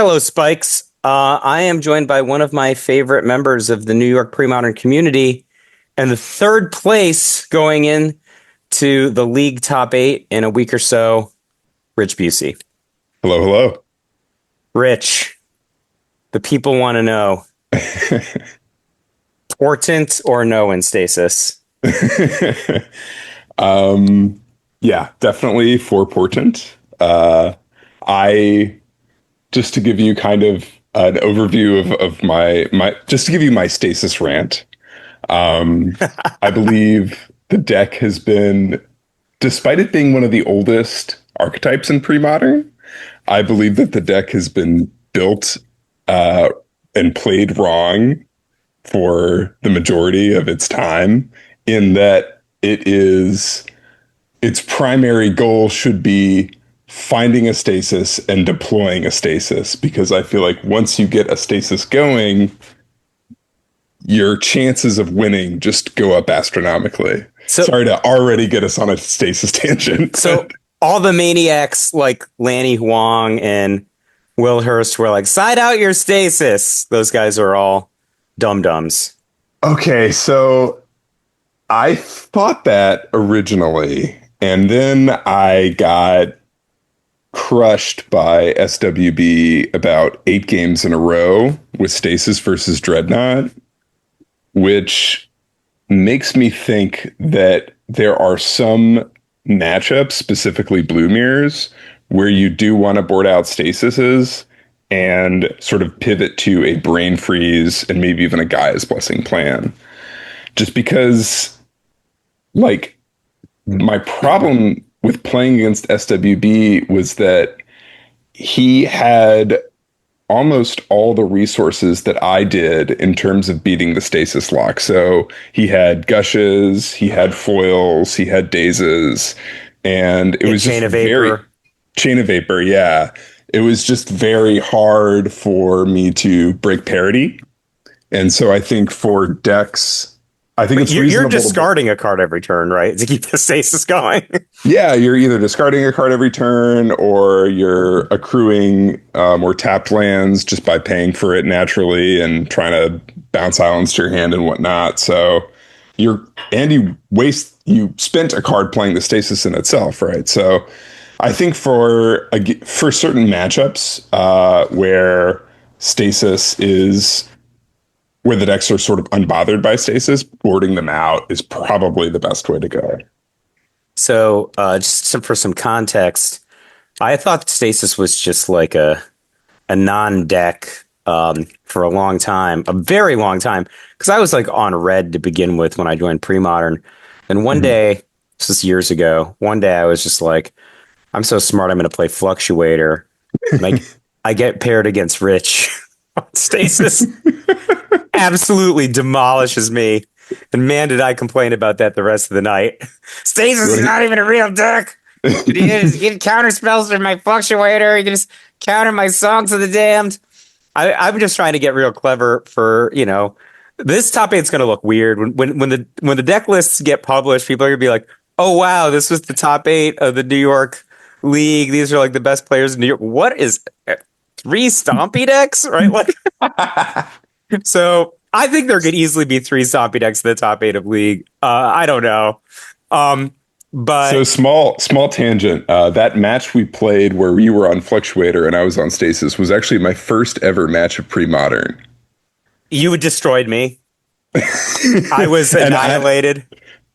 Hello, Spikes. I am joined by one of my favorite members of the New York Premodern community, and the third place going in to the league top 8 in a week or so, Rich Bucey. Hello, hello. Rich, the people want to know, portent or no in Stasis? Yeah, definitely for portent. I just to give you kind of an overview of my just to give you my stasis rant. I believe the deck has been, despite it being one of the oldest archetypes in pre-modern, I believe that the deck has been built and played wrong for the majority of its time, in that its primary goal should be finding a stasis and deploying a stasis, because I feel like once you get a stasis going, your chances of winning just go up astronomically. So, Sorry to already get us on a stasis tangent. So all the maniacs like Lanny Huang and Will Hurst were like, side out your stasis. Those guys are all dum-dums. Okay, so I thought that originally, and then I got crushed by SWB about 8 games in a row with Stasis versus Dreadnought, which makes me think that there are some matchups, specifically blue mirrors, where you do want to board out stasises and sort of pivot to a brain freeze and maybe even a Gaia's Blessing plan. Just because, like, my problem with playing against SWB was that he had almost all the resources that I did in terms of beating the stasis lock. So he had gushes, he had foils, he had dazes, and it was Chain just of Vapor. Chain of Vapor, yeah. It was just very hard for me to break parity. And so I think for decks, I think it's You're reasonable. discarding a card every turn, right? To keep the stasis going. Yeah, you're either discarding a card every turn, or you're accruing or tapped lands just by paying for it naturally and trying to bounce islands to your hand and whatnot. So you spent a card playing the stasis in itself, right? So I think for certain matchups where stasis is, where the decks are sort of unbothered by stasis, boarding them out is probably the best way to go. So, for some context, I thought Stasis was just like a non-deck for a long time, a very long time, because I was like on red to begin with when I joined Premodern. And one day, this was years ago, one day I was just like, I'm so smart, I'm going to play Fluctuator. Like, I get paired against Rich. Stasis absolutely demolishes me. And man, did I complain about that the rest of the night. Stasis is not even a real deck. You can counter spells with my Fluctuator. You can just counter my Songs of the Damned. I'm just trying to get real clever for, this top 8's going to look weird. When the deck lists get published, people are going to be like, oh, wow, this was the top 8 of the New York League. These are like the best players in New York. What is 3 Stompy decks, right? Like, so I think there could easily be 3 Stompy decks in the top 8 of League. I don't know. But so small tangent. That match we played where you were on Fluctuator and I was on Stasis was actually my first ever match of Premodern. You destroyed me. I was annihilated.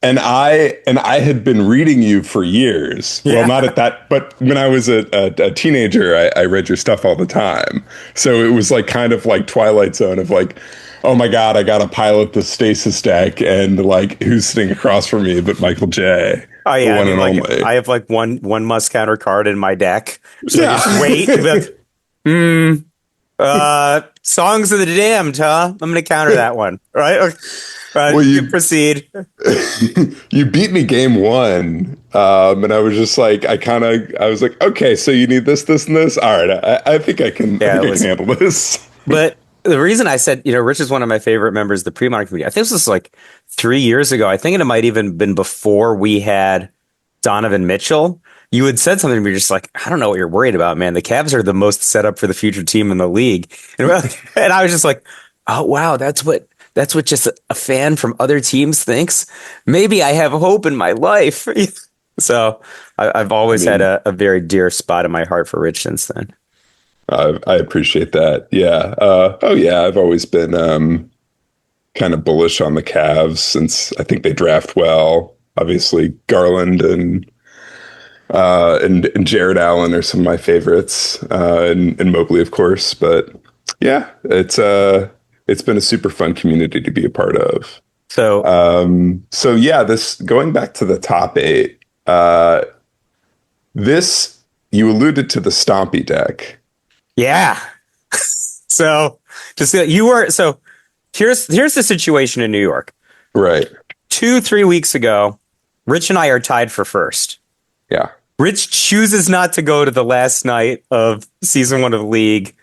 And I had been reading you for years. Yeah. Well, not at that, but when I was a teenager, I read your stuff all the time. So it was like kind of like Twilight Zone of like, oh my God, I got to pilot the Stasis deck, and like who's sitting across from me but Michael J. Oh yeah, I have like one must counter card in my deck. So yeah. Just wait. Songs of the Damned, huh? I'm going to counter that one, right? Well, you proceed. You beat me game 1, and I was just like, I was like, okay, so you need this, and this. All right, I think I can handle this. But the reason I said, Rich is one of my favorite members of the Premodern community. I think this was like 3 years ago. I think it might even been before we had Donovan Mitchell, you had said something to me, just like, I don't know what you're worried about, man. The Cavs are the most set up for the future team in the league. And, and I was just like, oh wow, that's what just a fan from other teams thinks. Maybe I have hope in my life. So I've I always had mean, a very dear spot in my heart for Rich since then. I appreciate that. Yeah. Oh yeah, I've always been kind of bullish on the Cavs since I think they draft well. Obviously, Garland and Jared Allen are some of my favorites, and Mobley, of course. But yeah, it's been a super fun community to be a part of. So So yeah, this going back to the top eight. This you alluded to the Stompy deck, yeah. So just you were so here's the situation in New York. right? 2-3 weeks ago, Rich and I are tied for first. Yeah, Rich chooses not to go to the last night of season one of the league.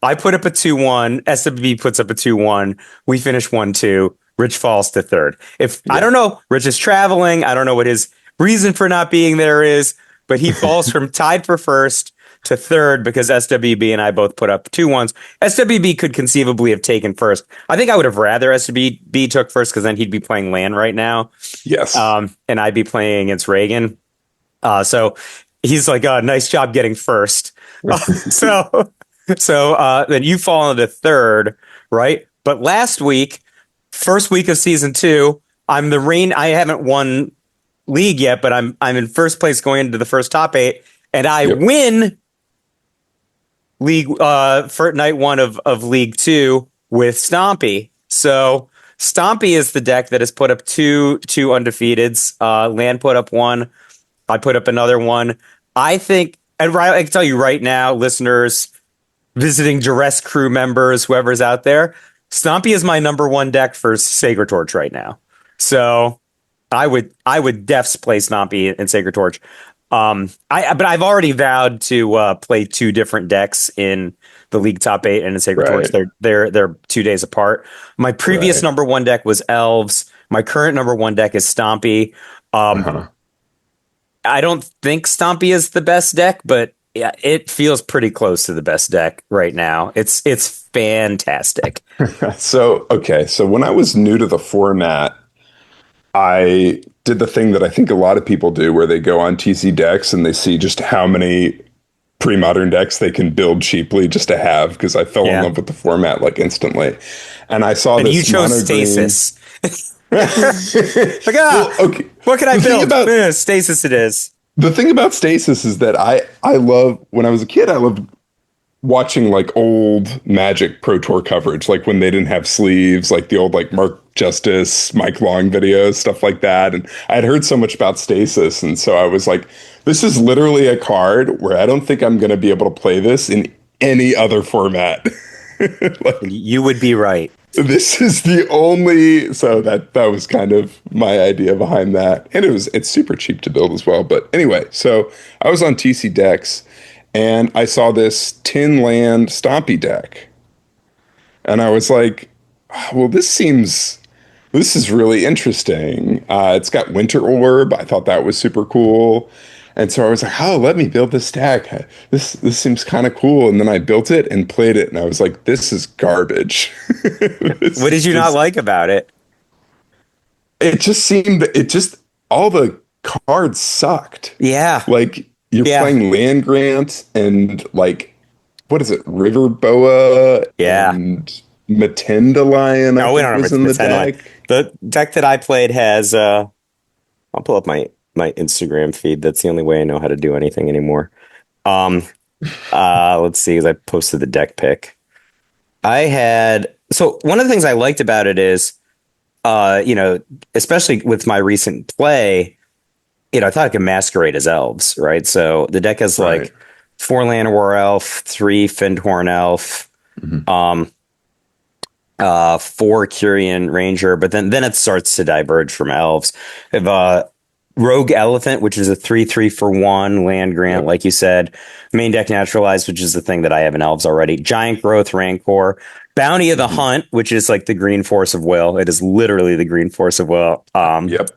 I put up a 2-1. SWB puts up a 2-1. We finish 1-2. Rich falls to third. If I yeah, don't know, Rich is traveling. I don't know what his reason for not being there is, but he falls from tied for first to third because SWB and I both put up 2-1s. SWB could conceivably have taken first. I think I would have rather SWB took first because then he'd be playing LAN right now. yes, And I'd be playing against Reagan. So he's like, nice job getting first. So then you fall into third, right? But last week, first week of season two, I'm the reign. I haven't won league yet, but I'm in first place going into the first top eight, and I yep, win league for night one of league two with Stompy. So Stompy is the deck that has put up two undefeateds. Land put up one. I put up another one. I think, and I can tell you right now, listeners, visiting Duress crew members, whoever's out there, Stompy is my number one deck for Sacred Torch right now. So I would defs play Stompy and Sacred Torch. But I've already vowed to play two different decks in the league top eight and in Sacred Torch. right, They're 2 days apart. My previous right. number one deck was Elves. My current number one deck is Stompy. Um, Uh-huh. I don't think Stompy is the best deck, but yeah, it feels pretty close to the best deck right now. It's fantastic. So okay, so when I was new to the format, I did the thing that I think a lot of people do, where they go on TC Decks and they see just how many pre-modern decks they can build cheaply just to have, because I fell in Yeah. love with the format like instantly. And I saw And you this chose mono green. Stasis. Like, Well, okay. what can I The thing build? about Stasis it is. the thing about Stasis is that I love when I was a kid, I loved watching like old Magic Pro Tour coverage, like when they didn't have sleeves, like the old like Mark Justice, Mike Long videos, stuff like that. And I had heard so much about Stasis, and so I was like, this is literally a card where I don't think I'm going to be able to play this in any other format. And Like, you would be right. this is the only, so that was kind of my idea behind that, and it's super cheap to build as well. But anyway, so I was on TC Decks and I saw this Tin Land Stompy deck, and I was like, well, this is really interesting. It's got Winter Orb. I thought that was super cool. And so I was like, oh, let me build this deck. This seems kind of cool. And then I built it and played it, and I was like, this is garbage. This What did is you not just, like about it? it just seemed, it just, all the cards sucked. Yeah. Like, you're Yeah. playing Land Grant and like, what is it, River Boa Yeah. and Matendalion, I No, we don't think was remember in the the 10 line. deck. The deck that I played has I'll pull up my Instagram feed. That's the only way I know how to do anything anymore. Um let's see, 'cause I posted the deck pick. I had so one of the things I liked about it is especially with my recent play, I thought it could masquerade as elves, right? So the deck has Right. like 4 Llanowar Elf, 3 Fyndhorn Elf, Mhm. um, 4 Curian Ranger, but then it starts to diverge from elves. We have Rogue Elephant, which is a 3/3 for one land grant, Yep. like you said. Main deck Naturalized, which is the thing that I have in elves already. Giant Growth Rancor. Bounty of the Mhm. Hunt, which is like the green force of will. It is literally the green force of will. Yep.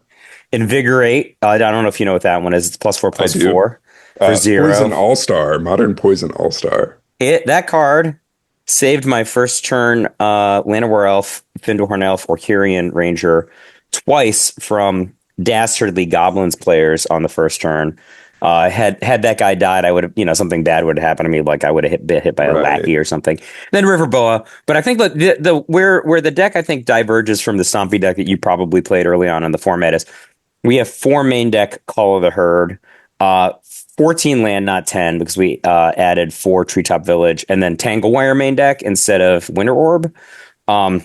Invigorate. I don't know if you know what that one is. It's +4, I do. +4. for Poison 0. All-Star, Modern Poison All-Star. That card saved my first turn Llanowar Elf, Findorn Elf, or Kyrian Ranger twice from dastardly Goblins players on the first turn. Had that guy died, I would have, something bad would have happened to me, like I would have been hit by a Right. lackey or something. Then River Boa, but I think that where the deck I think diverges from the Stompy deck that you probably played early on in the format is we have 4 main deck Call of the Herd, uh, 14 land, not 10, because we added 4 Treetop Village, and then Tanglewire main deck instead of Winter Orb. Um,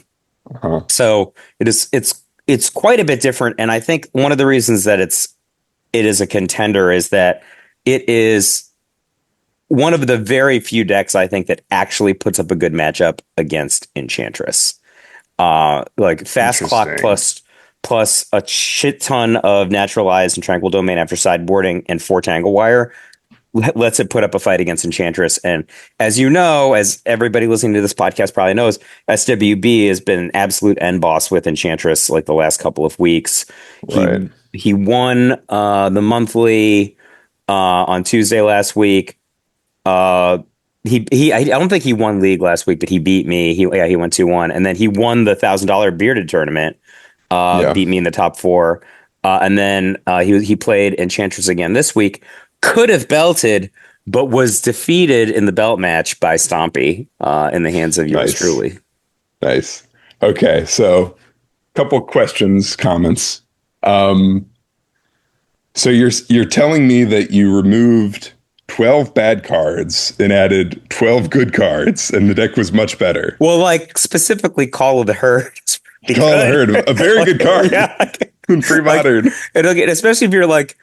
Uh-huh. so it's quite a bit different, and I think one of the reasons that it is a contender is that it is one of the very few decks I think that actually puts up a good matchup against Enchantress. Like Fast Clock Interesting. plus a shit ton of Naturalized and Tranquil Domain after sideboarding and 4 Tangle Wire lets it put up a fight against Enchantress. And as you know, as everybody listening to this podcast probably knows, SWB has been an absolute end boss with Enchantress like the last couple of weeks. Right. He won the monthly on Tuesday last week. Uh, I don't think he won league last week, but he beat me. He went 2-1, and then he won the $1,000 bearded tournament. Yeah. Beat me in the top 4, and then he played Enchantress again this week. Could have belted, but was defeated in the belt match by Stompy in the hands of yours Nice. truly. Nice. Okay, so couple questions, comments. Um, so you're telling me that you removed 12 bad cards and added 12 good cards, and the deck was much better. Well, like specifically Call of the Herd. Is pretty Call the good. Herd, a very good card. Yeah. In Premodern. Like, it'll get, especially if you're like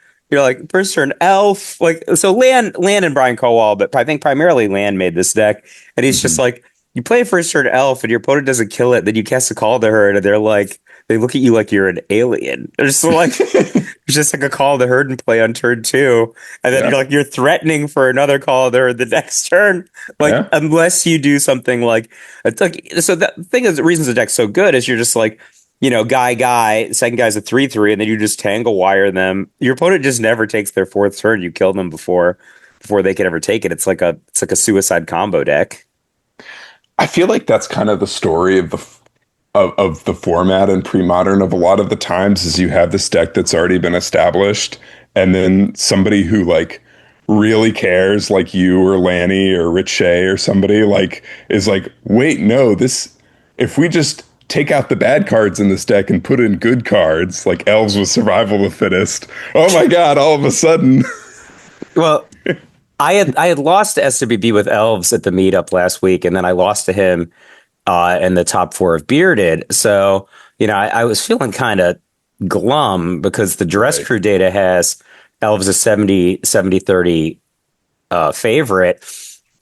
first turn Elf, like so Land and Brian Cowell, but I think primarily Land made this deck, and he's just like, you play first turn Elf and your opponent doesn't kill it, then you cast a Call of the Herd, and they're like, they look at you like you're an alien. They're just like it's just like a Call of the Herd and play on turn 2, and then Yeah. you're threatening for another Call of the Herd the next turn, like Yeah. unless you do something like it's like, so that the thing is, the reasons the deck's so good is you're just like, guy, second guy's a 3/3, and then you just Tangle Wire them. Your opponent just never takes their 4th turn. You kill them before they can ever take it. It's like a suicide combo deck. I feel like that's kind of the story of the format in Premodern of a lot of the times is you have this deck that's already been established, and then somebody who like really cares, like you or Lanny or Rich Shea or somebody, like is like, wait, no, this, if we just take out the bad cards in this deck and put in good cards, like Elves with Survival of the Fittest. Oh my God, all of a sudden. Well, I had lost to SWB with Elves at the meetup last week, and then I lost to him in the top 4 of Bearded. So, I was feeling kind of glum because the Duress Right. Crew data has Elves a 70-30 favorite.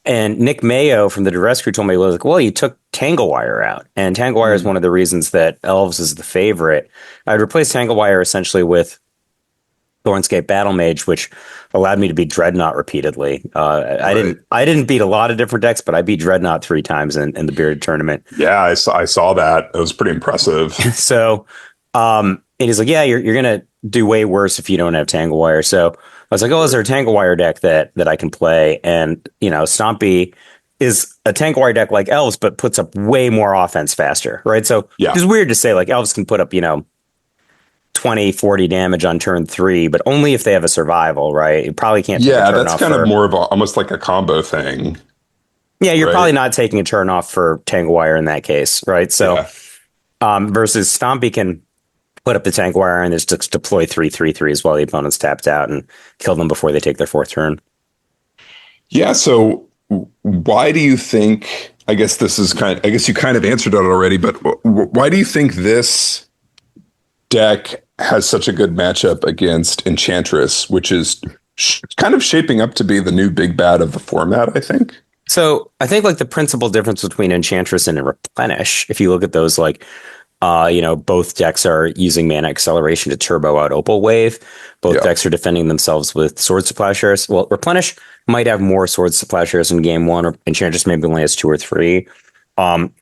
And Nick Mayo from the Duress Crew told me, well, you took Tanglewire out. And Tanglewire is one of the reasons that Elves is the favorite. I'd replace Tanglewire essentially with Thornscape Battle Mage, which allowed me to beat Dreadnought repeatedly. I didn't beat a lot of different decks, but I beat Dreadnought 3 times in the Bearded tournament. Yeah, I saw that. It was pretty impressive. So, and he's like, yeah, you're gonna do way worse if you don't have Tanglewire. So I was like, oh, is there a Tanglewire deck that I can play? And Stompy is a Tanglewire deck like Elves, but puts up way more offense faster, right? So Yeah. it's weird to say like Elves can put up 20, 40 damage on turn 3, but only if they have a survival, right? You probably can't take a Yeah, turn that's off kind for, of more of almost like a combo thing. yeah, you're right? probably not taking a turn off for Tanglewire in that case, right? So Yeah. versus Stompy can put up the Tanglewire and just deploy 3/3/3s while the opponent's tapped out and kill them before they take their 4th turn. Yeah, so why do you think, I guess you kind of answered it already, but why do you think this deck has such a good matchup against Enchantress, which is kind of shaping up to be the new big bad of the format, I think? So I think like the principal difference between Enchantress and Replenish, if you look at those, like, both decks are using mana acceleration to turbo out Opal Wave. Both decks are defending themselves with Swords to Plowshares. Well, Replenish might have more Swords to Plowshares in game 1, or Enchantress maybe only has 2 or 3.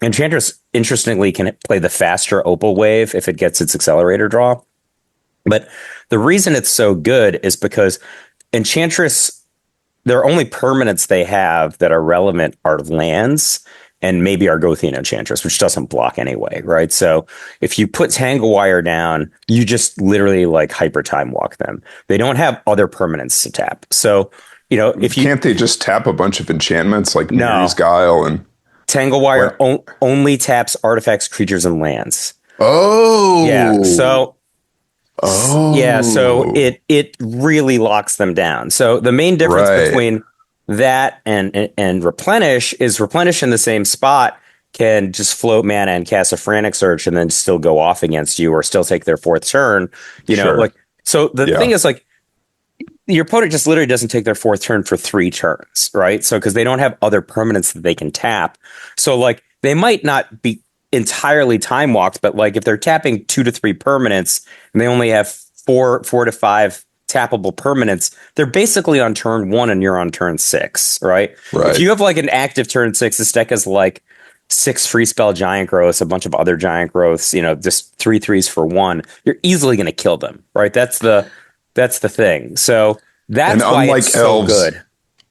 Enchantress, interestingly, can play the faster Opal Wave if it gets its accelerator draw. But the reason it's so good is because Enchantress their only permanents they have that are relevant are lands and maybe Argothian Enchantress, which doesn't block anyway, right? So if you put Tangle Wire down, you just literally like hyper time walk them. They don't have other permanents to tap. So, if you Can't they just tap a bunch of enchantments like Mary's no, Guile and Tangle Wire what? only taps artifacts, creatures, and lands. Yeah. Oh, So oh, it really locks them down. So the main difference right, between that and replenish in the same spot can just float mana and cast a frantic search and then still go off against you or still take their fourth turn. sure, So the yeah, thing is like your opponent just literally doesn't take their fourth turn for 3 turns, right? So because they don't have other permanents that they can tap. So like they might not be entirely time walked, but like if they're tapping 2 to 3 permanents and they only have 4 to 5 tappable permanents, they're basically on turn 1 and you're on turn 6, right? If right. you have like an active turn 6, this deck is like 6 free spell giant growths, a bunch of other giant growths, just 3/3s for 1. You're easily going to kill them, right? That's the thing. So And that's why it's so good.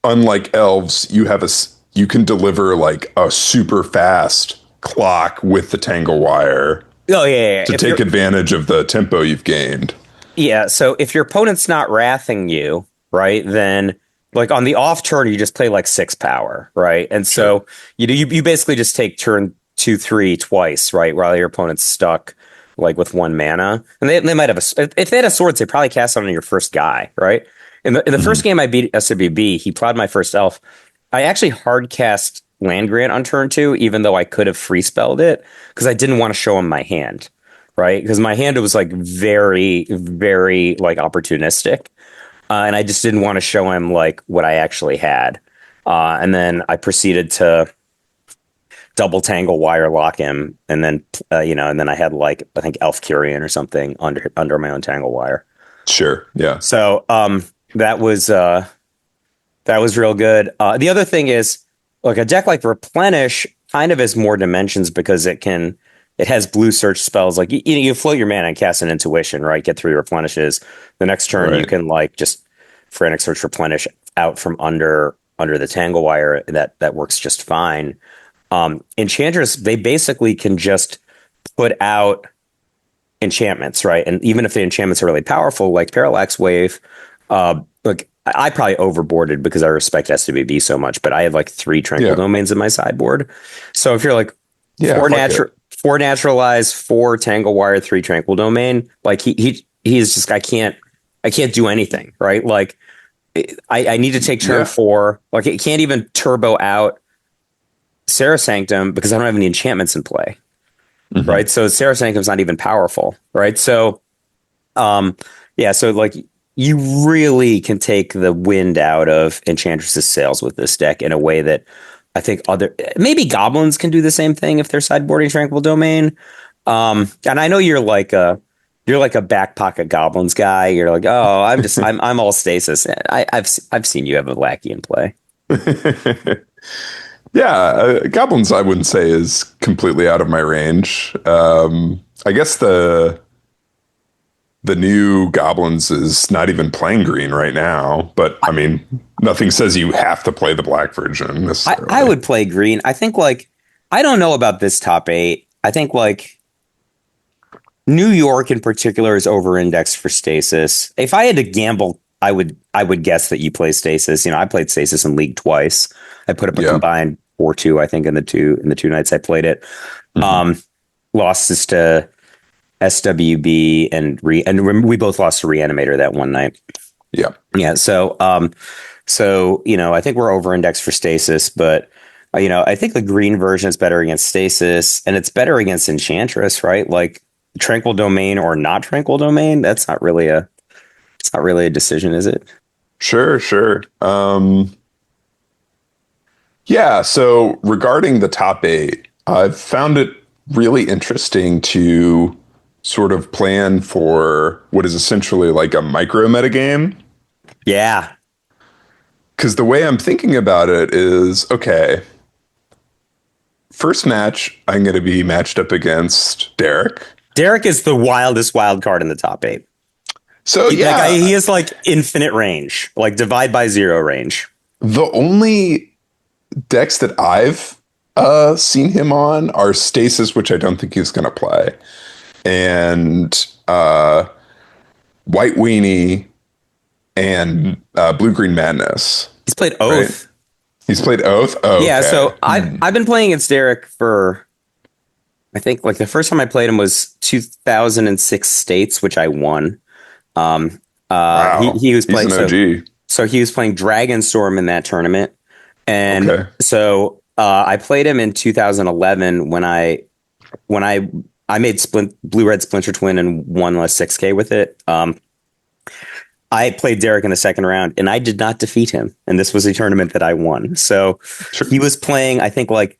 unlike elves, you can deliver like a super fast clock with the Tangle Wire Oh yeah. to If take you're advantage of the tempo you've gained. Yeah, so if your opponent's not wrathing you, right, then like on the off turn you just play like 6 power, right? And Sure. so you basically just take turn 2 3 twice, right, while your opponent's stuck like with 1 mana. And they might have if they had a swords, they probably cast on your first guy, right? In the first Mhm. game I beat SWB, he plowed my first elf. I actually hard cast Land Grant on turn 2, even though I could have free spelled it, because I didn't want to show him my hand, right? Because my hand was like very, very like opportunistic, and I just didn't want to show him like what I actually had. And then I proceeded to double tangle wire lock him, and then and then I had like I think Elf Curian or something under my own tangle wire. Sure. Yeah. So that was that was real good. The other thing is, like a deck like Replenish kind of has more dimensions because it has blue search spells. Like you float your mana and cast an intuition, right? Get 3 replenishes. The next turn you Right. can like just frantic search replenish out from under the tangle wire. That works just fine. Enchantress, they basically can just put out enchantments, right? And even if the enchantments are really powerful, like Parallax Wave, like I probably overboarded because I respect SWB so much, but I had like 3 Tranquil Yeah. Domains in my sideboard. So if you're like Yeah. Fuck it. four naturalize, 4 Tangle Wire, 3 Tranquil Domain, like he's just I can't do anything, right? Like I need to take turn Yeah. 4. Like it can't even turbo out Sarah Sanctum because I don't have any enchantments in play, Hmm. right? So Sarah Sanctum's not even powerful, right? So um, yeah, so like you really can take the wind out of Enchantress's sails with this deck in a way that I think other maybe goblins can do the same thing if they're sideboarding Tranquil Domain. And I know you're like a back pocket goblins guy. You're like, oh, I'm all stasis. I've seen you have a lackey in play. Yeah. Goblins, I wouldn't say is completely out of my range. I guess the new goblins is not even playing green right now, but I mean, nothing says you have to play the black version I necessarily. would play green. I think like I don't know about this top 8. I think like New York in particular is over indexed for stasis. If I had to gamble, I would guess that you play stasis. I played stasis in league twice. I put up a Yeah. combined 4-2, I think, in the two nights I played it. Hmm. Um, Losses to SWB and we both lost to Reanimator that one night. Yeah. Yeah, so I think we're over indexed for stasis, but I think the green version is better against stasis and it's better against Enchantress, right? Like Tranquil Domain or not Tranquil Domain, it's not really a decision, is it? Sure, sure. Yeah, so regarding the top 8, I've found it really interesting to sort of plan for what is essentially like a micro metagame. Yeah. Because the way I'm thinking about it is, okay, first match, I'm going to be matched up against Derek. Derek is the wildest wild card in the top 8. So That guy, yeah, he has like infinite range, like divide by zero range. The only decks that I've seen him on are Stasis, which I don't think he's going to play, and White Weenie and Blue Green Madness. He's played Right? Oath. He's played Oath. Oh, Yeah, okay. so I've been playing against Derek for I think like the first time I played him was 2006 States, which I won. Um, Wow. he was He's playing an OG. so he was playing Dragonstorm in that tournament, and Okay. so I played him in 2011 when I made Blue Red Splinter Twin and won a 6K with it. I played Derek in the second round, and I did not defeat him, and this was a tournament that I won. So Sure. he was playing, I think, like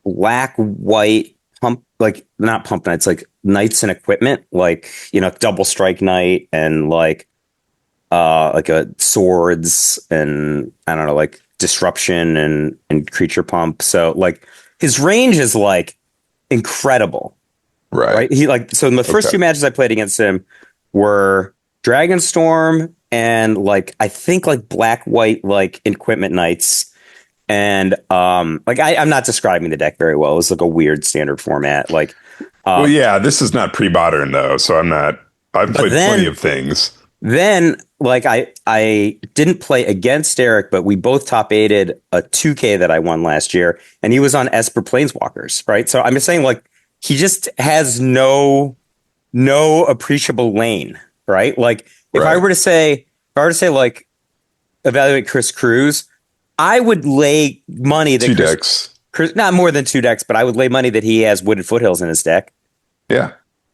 black, white pump, like not pump knights, like knights and equipment, like double strike knight and like a swords and I don't know, like disruption and creature pump. So like his range is like incredible, Right. right? He like so in the first Okay. two matches I played against him were Dragonstorm and like I think like black white like equipment knights. And like I'm not describing the deck very well. It was like a weird standard format. Like Well, uh yeah, this is not pre-modern though, so I'm not. I've but played plenty then of things. Then, like I didn't play against Eric, but we both top eighted a 2K that I won last year, and he was on Esper Planeswalkers, right? So I'm just saying, like, he just has no appreciable lane, right? Like, Right. if I were to say, like, evaluate Chris Cruz, I would lay money that Two decks. Chris, not more than two decks, but I would lay money that he has Wooded Foothills in his deck, Yeah.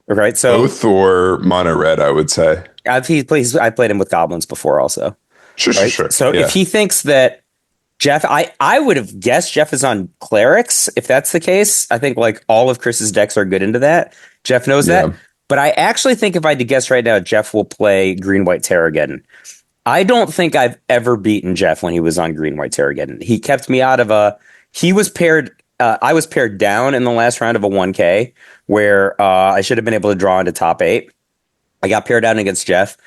right? So Oath or mono red, I would say. I played him with goblins before, also. Sure, sure, Right. sure. So if Yeah. he thinks that I would have guessed Jeff is on clerics. If that's the case, I think like all of Chris's decks are good into that. Jeff knows Yeah. that. But I actually think if I had to guess right now, Jeff will play Green White Terrageddon. I don't think I've ever beaten Jeff when he was on Green White Terrageddon. He kept me out of he was paired. I was paired down in the last round of a 1K where I should have been able to draw into top eight. I got paired down against Jeff.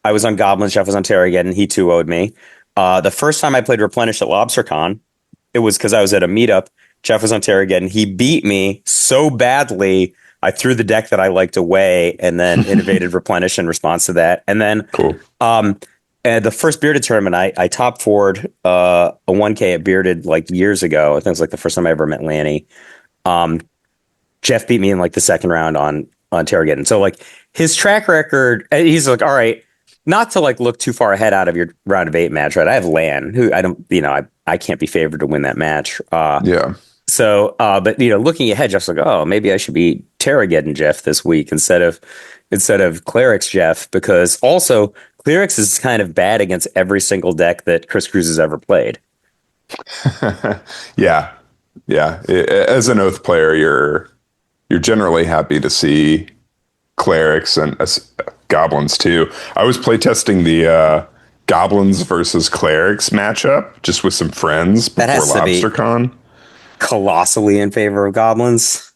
I was on Goblins. Jeff was on Terrageddon. He too owed me. The first time I played Replenish at LobsterCon, it was because I was at a meetup. Jeff was on Terrageddon. He beat me so badly. I threw the deck that I liked away and then innovated Replenish in response to that. And then Cool. and the first Bearded tournament, I top forward a 1K at Bearded like years ago. I think it was like the first time I ever met Lanny. Jeff beat me in like the second round on Terrageddon. So like his track record, he's like, all right, not to like look too far ahead out of your round of eight match, right? I have Lan, who I don't, I can't be favored to win that match. Yeah. So, but looking ahead, Jeff's like, oh, maybe I should be Terrageddon Jeff this week instead of Clerics Jeff, because also Clerics is kind of bad against every single deck that Chris Cruz has ever played. Yeah. Yeah. As an Oath player, you're generally happy to see clerics and goblins too. I was playtesting the goblins versus clerics matchup just with some friends That before has to be LobsterCon. colossally in favor of goblins.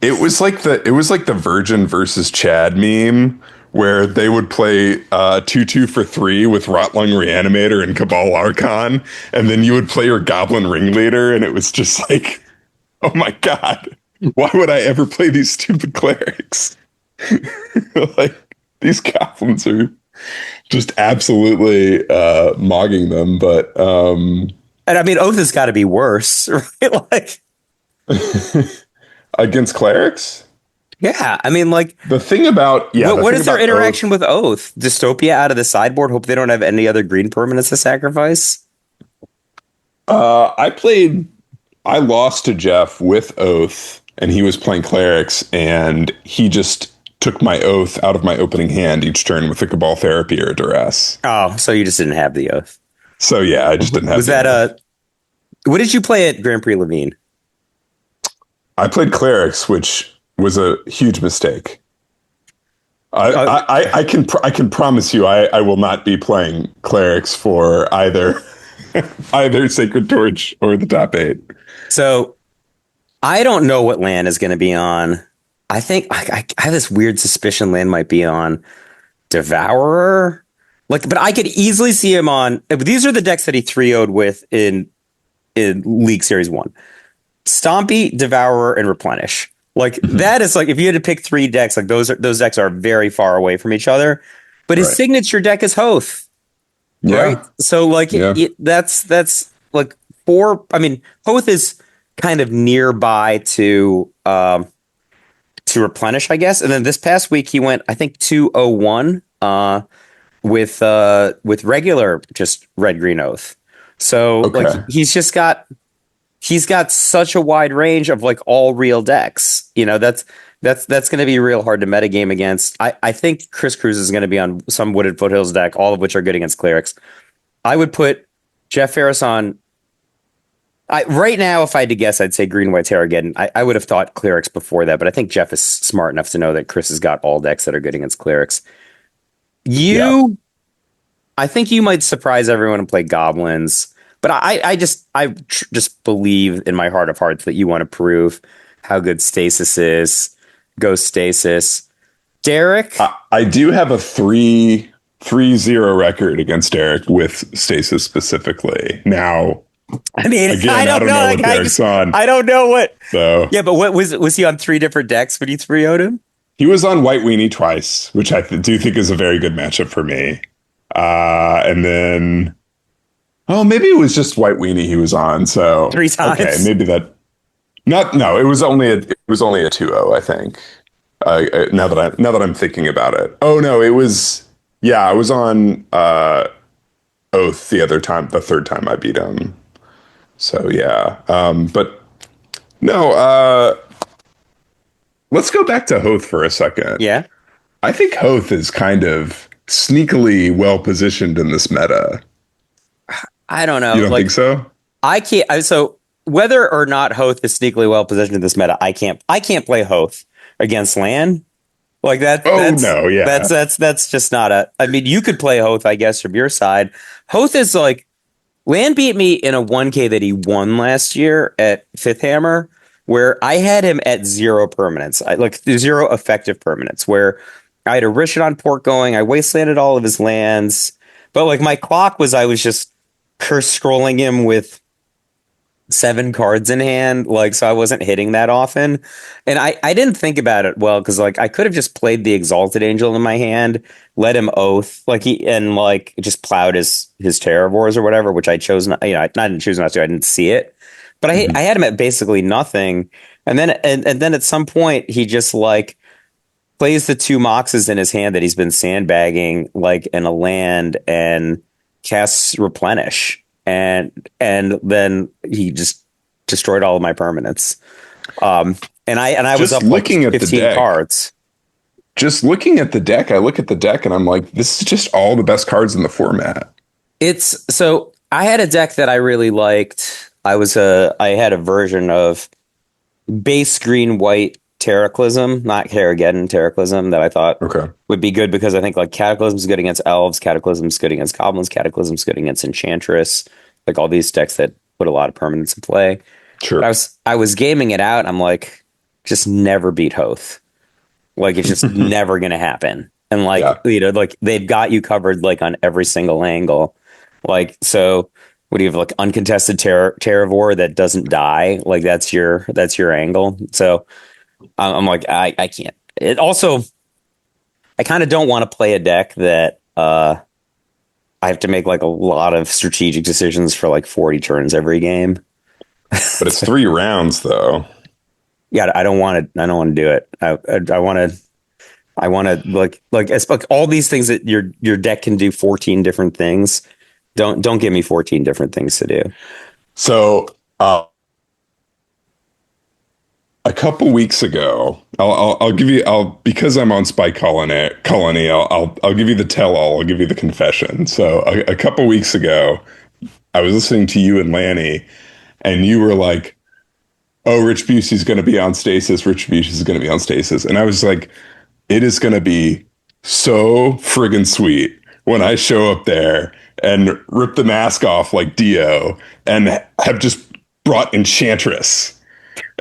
It was like the Virgin versus Chad meme where they would play 2/2 for 3 with Rotlung Reanimator and Cabal Archon, and then you would play your Goblin Ringleader, and it was just like, oh my god, why would I ever play these stupid clerics? Like these goblins are just absolutely mogging them, but And I mean, Oath has got to be worse, right? Like, against clerics. yeah, I mean, like, The thing about what is their about interaction Oath, with Oath? Dystopia out of the sideboard. Hope they don't have any other green permanents to sacrifice. I lost to Jeff with Oath, and he was playing clerics, and he just took my Oath out of my opening hand each turn with a Cabal Therapy or a Duress. Oh, so you just didn't have the Oath. So yeah, I just didn't have. Was that what did you play at Grand Prix Levine? I played clerics, which was a huge mistake. I can promise you I will not be playing clerics for either either Sacred Torch or the top eight. So I don't know what land is going to be on. I think I have this weird suspicion land might be on Devourer. Like, but I could easily see him on. These are the decks that he 3-0'd with in League Series 1. Stompy, Devourer, and Replenish. Like that is like if you had to pick 3 decks, like those decks are very far away from each other. But his Right. signature deck is Hoth, right? Yeah. So like Yeah. that's like 4. I mean, Hoth is kind of nearby to Replenish, I guess. And then this past week he went, I think 201 with regular just red green Oath. So like Okay. he's got such a wide range of like all real decks. You know, that's going to be real hard to metagame against. I think Chris Cruz is going to be on some Wooded Foothills deck, all of which are good against clerics. I would put Jeff Ferris on. Right now, if I had to guess, I'd say Green White Terrageddon. I would have thought clerics before that, but I think Jeff is smart enough to know that Chris has got all decks that are good against clerics. Yeah. I think you might surprise everyone and play goblins, but I just believe in my heart of hearts that you want to prove how good Stasis is. Go Stasis, Derek. I do have a 3-0 record against Derek with Stasis specifically. Now, I mean, again, I don't know. what Derek's on. I don't know what. So Yeah, but what was he on 3 different decks when you 3-0'd him? he was on White Weenie twice, which I do think is a very good matchup for me. And then, oh, maybe it was just White Weenie he was on. So 3 times. Okay, maybe that. No, it was only a 2-0, I think. Now that I'm thinking about it. Oh no, it was. Yeah, I was on Oath the third time I beat him. So yeah, but no. Let's go back to Hoth for a second. Yeah. I think Hoth is kind of sneakily well positioned in this meta. I don't know. You don't like, think so? I can't. So whether or not Hoth is sneakily well positioned in this meta, I can't play Hoth against land like that. Oh no, yeah. That's just not a. I mean, you could play Hoth, I guess, from your side. Hoth is like land beat me in a 1K that he won last year at Fifth Hammer, where I had him at 0 permanence, like 0 effective permanence, where I had a Rishadon port going. I wastelanded all of his lands, but like my clock was, I was just curse scrolling him with 7 cards in hand, like, so I wasn't hitting that often. And I didn't think about it well, because like I could have just played the Exalted Angel in my hand, let him Oath, like and like just plowed his Terravores or whatever, which I chose not, I didn't choose not to, I didn't see it. But I had him at basically nothing. And then and then at some point he just like plays the 2 Moxes in his hand that he's been sandbagging, like in a land, and casts Replenish. And then he just destroyed all of my permanents. And I was Just up like looking at the 15 deck. cards. Just looking at the deck, I look at the deck and I'm like, this is just all the best cards in the format. It's so I had a deck that I really liked. I had a version of base green white Terraclysm, not Carrageddon, Terraclysm, that I thought would be good, because I think like Cataclysm's good against elves, Cataclysm's good against goblins, Cataclysm's good against Enchantress, like all these decks that put a lot of permanence in play. Sure. But I was gaming it out. I'm like, just never beat Hoth. Like it's just never gonna happen. And like like they've got you covered like on every single angle. Like, so what do you have, like uncontested Terravore that doesn't die? Like that's your angle. So I'm like, I can't. It also, I kind of don't want to play a deck that I have to make like a lot of strategic decisions for like 40 turns every game. But it's 3 rounds though. Yeah, I don't want to. I don't want to do it. I want to. I want to like it's like all these things that your deck can do 14 different things. Don't give me 14 different things to do. So a couple weeks ago, I'll give you because I'm on Spy Colony. I'll give you the tell all. I'll give you the confession. So a couple weeks ago, I was listening to you and Lanny, and you were like, "Oh, Rich Bucey's going to be on Stasis. Rich Bucey's going to be on Stasis," and I was like, "It is going to be so friggin' sweet when I show up there and rip the mask off like Dio and have just brought Enchantress."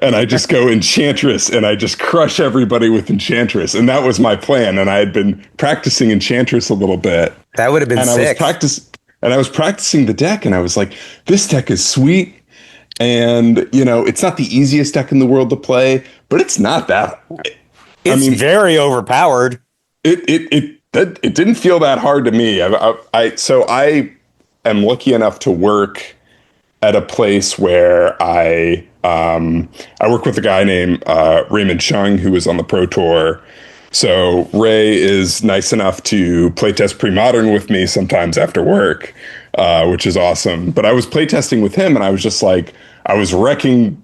And I just go Enchantress and I just crush everybody with Enchantress. And that was my plan. And I had been practicing Enchantress a little bit. That would have been And I was sick. practicing the deck, and I was like, this deck is sweet. And, it's not the easiest deck in the world to play, but it's not that. I It's mean, very overpowered. it didn't feel that hard to me. So I am lucky enough to work at a place where I work with a guy named Raymond Chung, who was on the Pro Tour. So Ray is nice enough to playtest Premodern with me sometimes after work, which is awesome. But I was playtesting with him, and I was just like, I was wrecking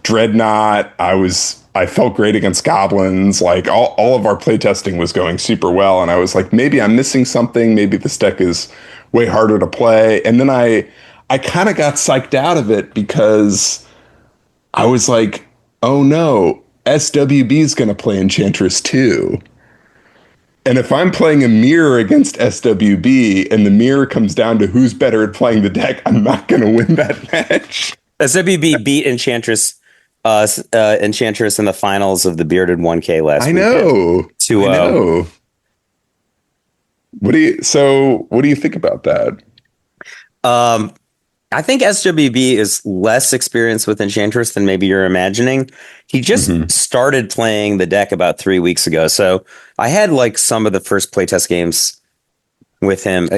Dreadnought. I felt great against goblins. Like all of our playtesting was going super well. And I was like, maybe I'm missing something. Maybe this deck is way harder to play. And then I kind of got psyched out of it because I was like, oh no, SWB is going to play Enchantress too. And if I'm playing a mirror against SWB and the mirror comes down to who's better at playing the deck, I'm not going to win that match. SWB beat Enchantress in the finals of the Bearded 1K last I weekend. know. 2-0. I know. What do you think about that? I think SWB is less experienced with Enchantress than maybe you're imagining. He just started playing the deck about 3 weeks ago. So I had like some of the first playtest games with him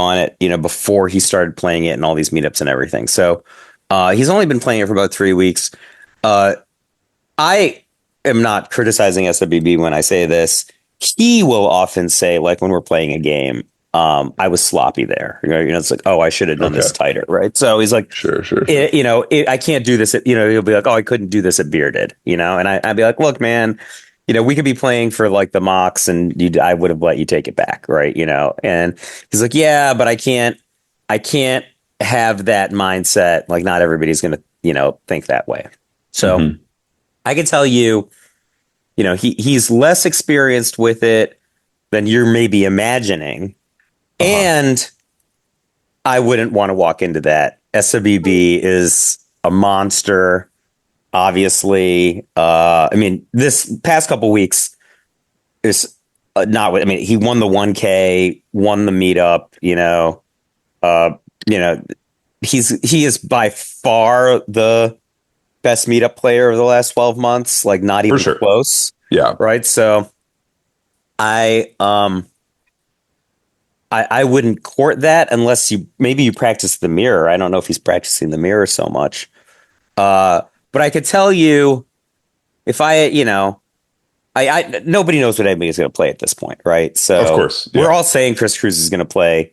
on it, before he started playing it and all these meetups and everything. So he's only been playing it for about 3 weeks. I am not criticizing SWB when I say this. He will often say, like when we're playing a game, I was sloppy there. It's like, oh, I should have done this tighter, right? So he's like, Sure. I can't do this. He'll be like, oh, I couldn't do this at Bearded, and I'd be like, look, man, we could be playing for like the mocks, and I would have let you take it back, right? And he's like, yeah, but I can't have that mindset. Like, not everybody's gonna, think that way. So I can tell you, he's less experienced with it than you're maybe imagining. And I wouldn't want to walk into that. SWB is a monster, obviously. I mean, this past couple weeks is not what I mean. He won the 1K, won the meetup. He is by far the best meetup player of the last 12 months. Like, not even close. Yeah. Right. So I wouldn't court that unless maybe you practice the mirror. I don't know if he's practicing the mirror so much. But I could tell you if I nobody knows what anybody's going to play at this point, right? So of course, we're all saying Chris Cruz is going to play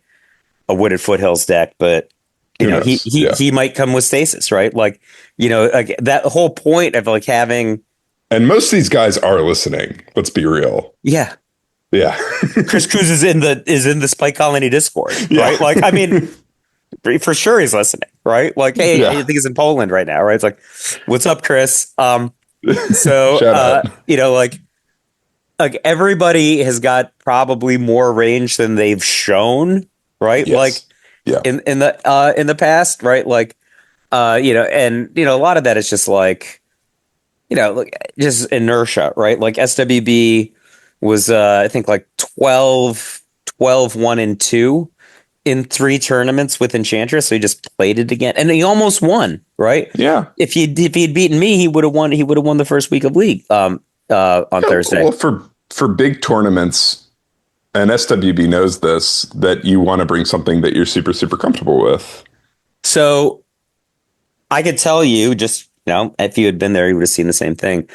a Wooded Foothills deck, but he might come with Stasis, right? Like, like that whole point of like having. And most of these guys are listening. Let's be real. Yeah. Yeah. Chris Cruz is in the Spike Colony Discord, right? Like, I mean, for sure he's listening, right? Like, hey, I think he's in Poland right now, right? It's like, what's up, Chris? So, like everybody has got probably more range than they've shown, right? Yes. Like, in the past, right? Like, and a lot of that is just like, just inertia, right? Like SWB was I think like 12 1-2 in 3 tournaments with Enchantress. So he just played it again, and he almost won. Right? Yeah. If he'd beaten me, he would have won. He would have won the first week of League on Thursday. Well, for big tournaments, and SWB knows this, that you want to bring something that you're super super comfortable with. So I could tell you, just if you had been there, you would have seen the same thing.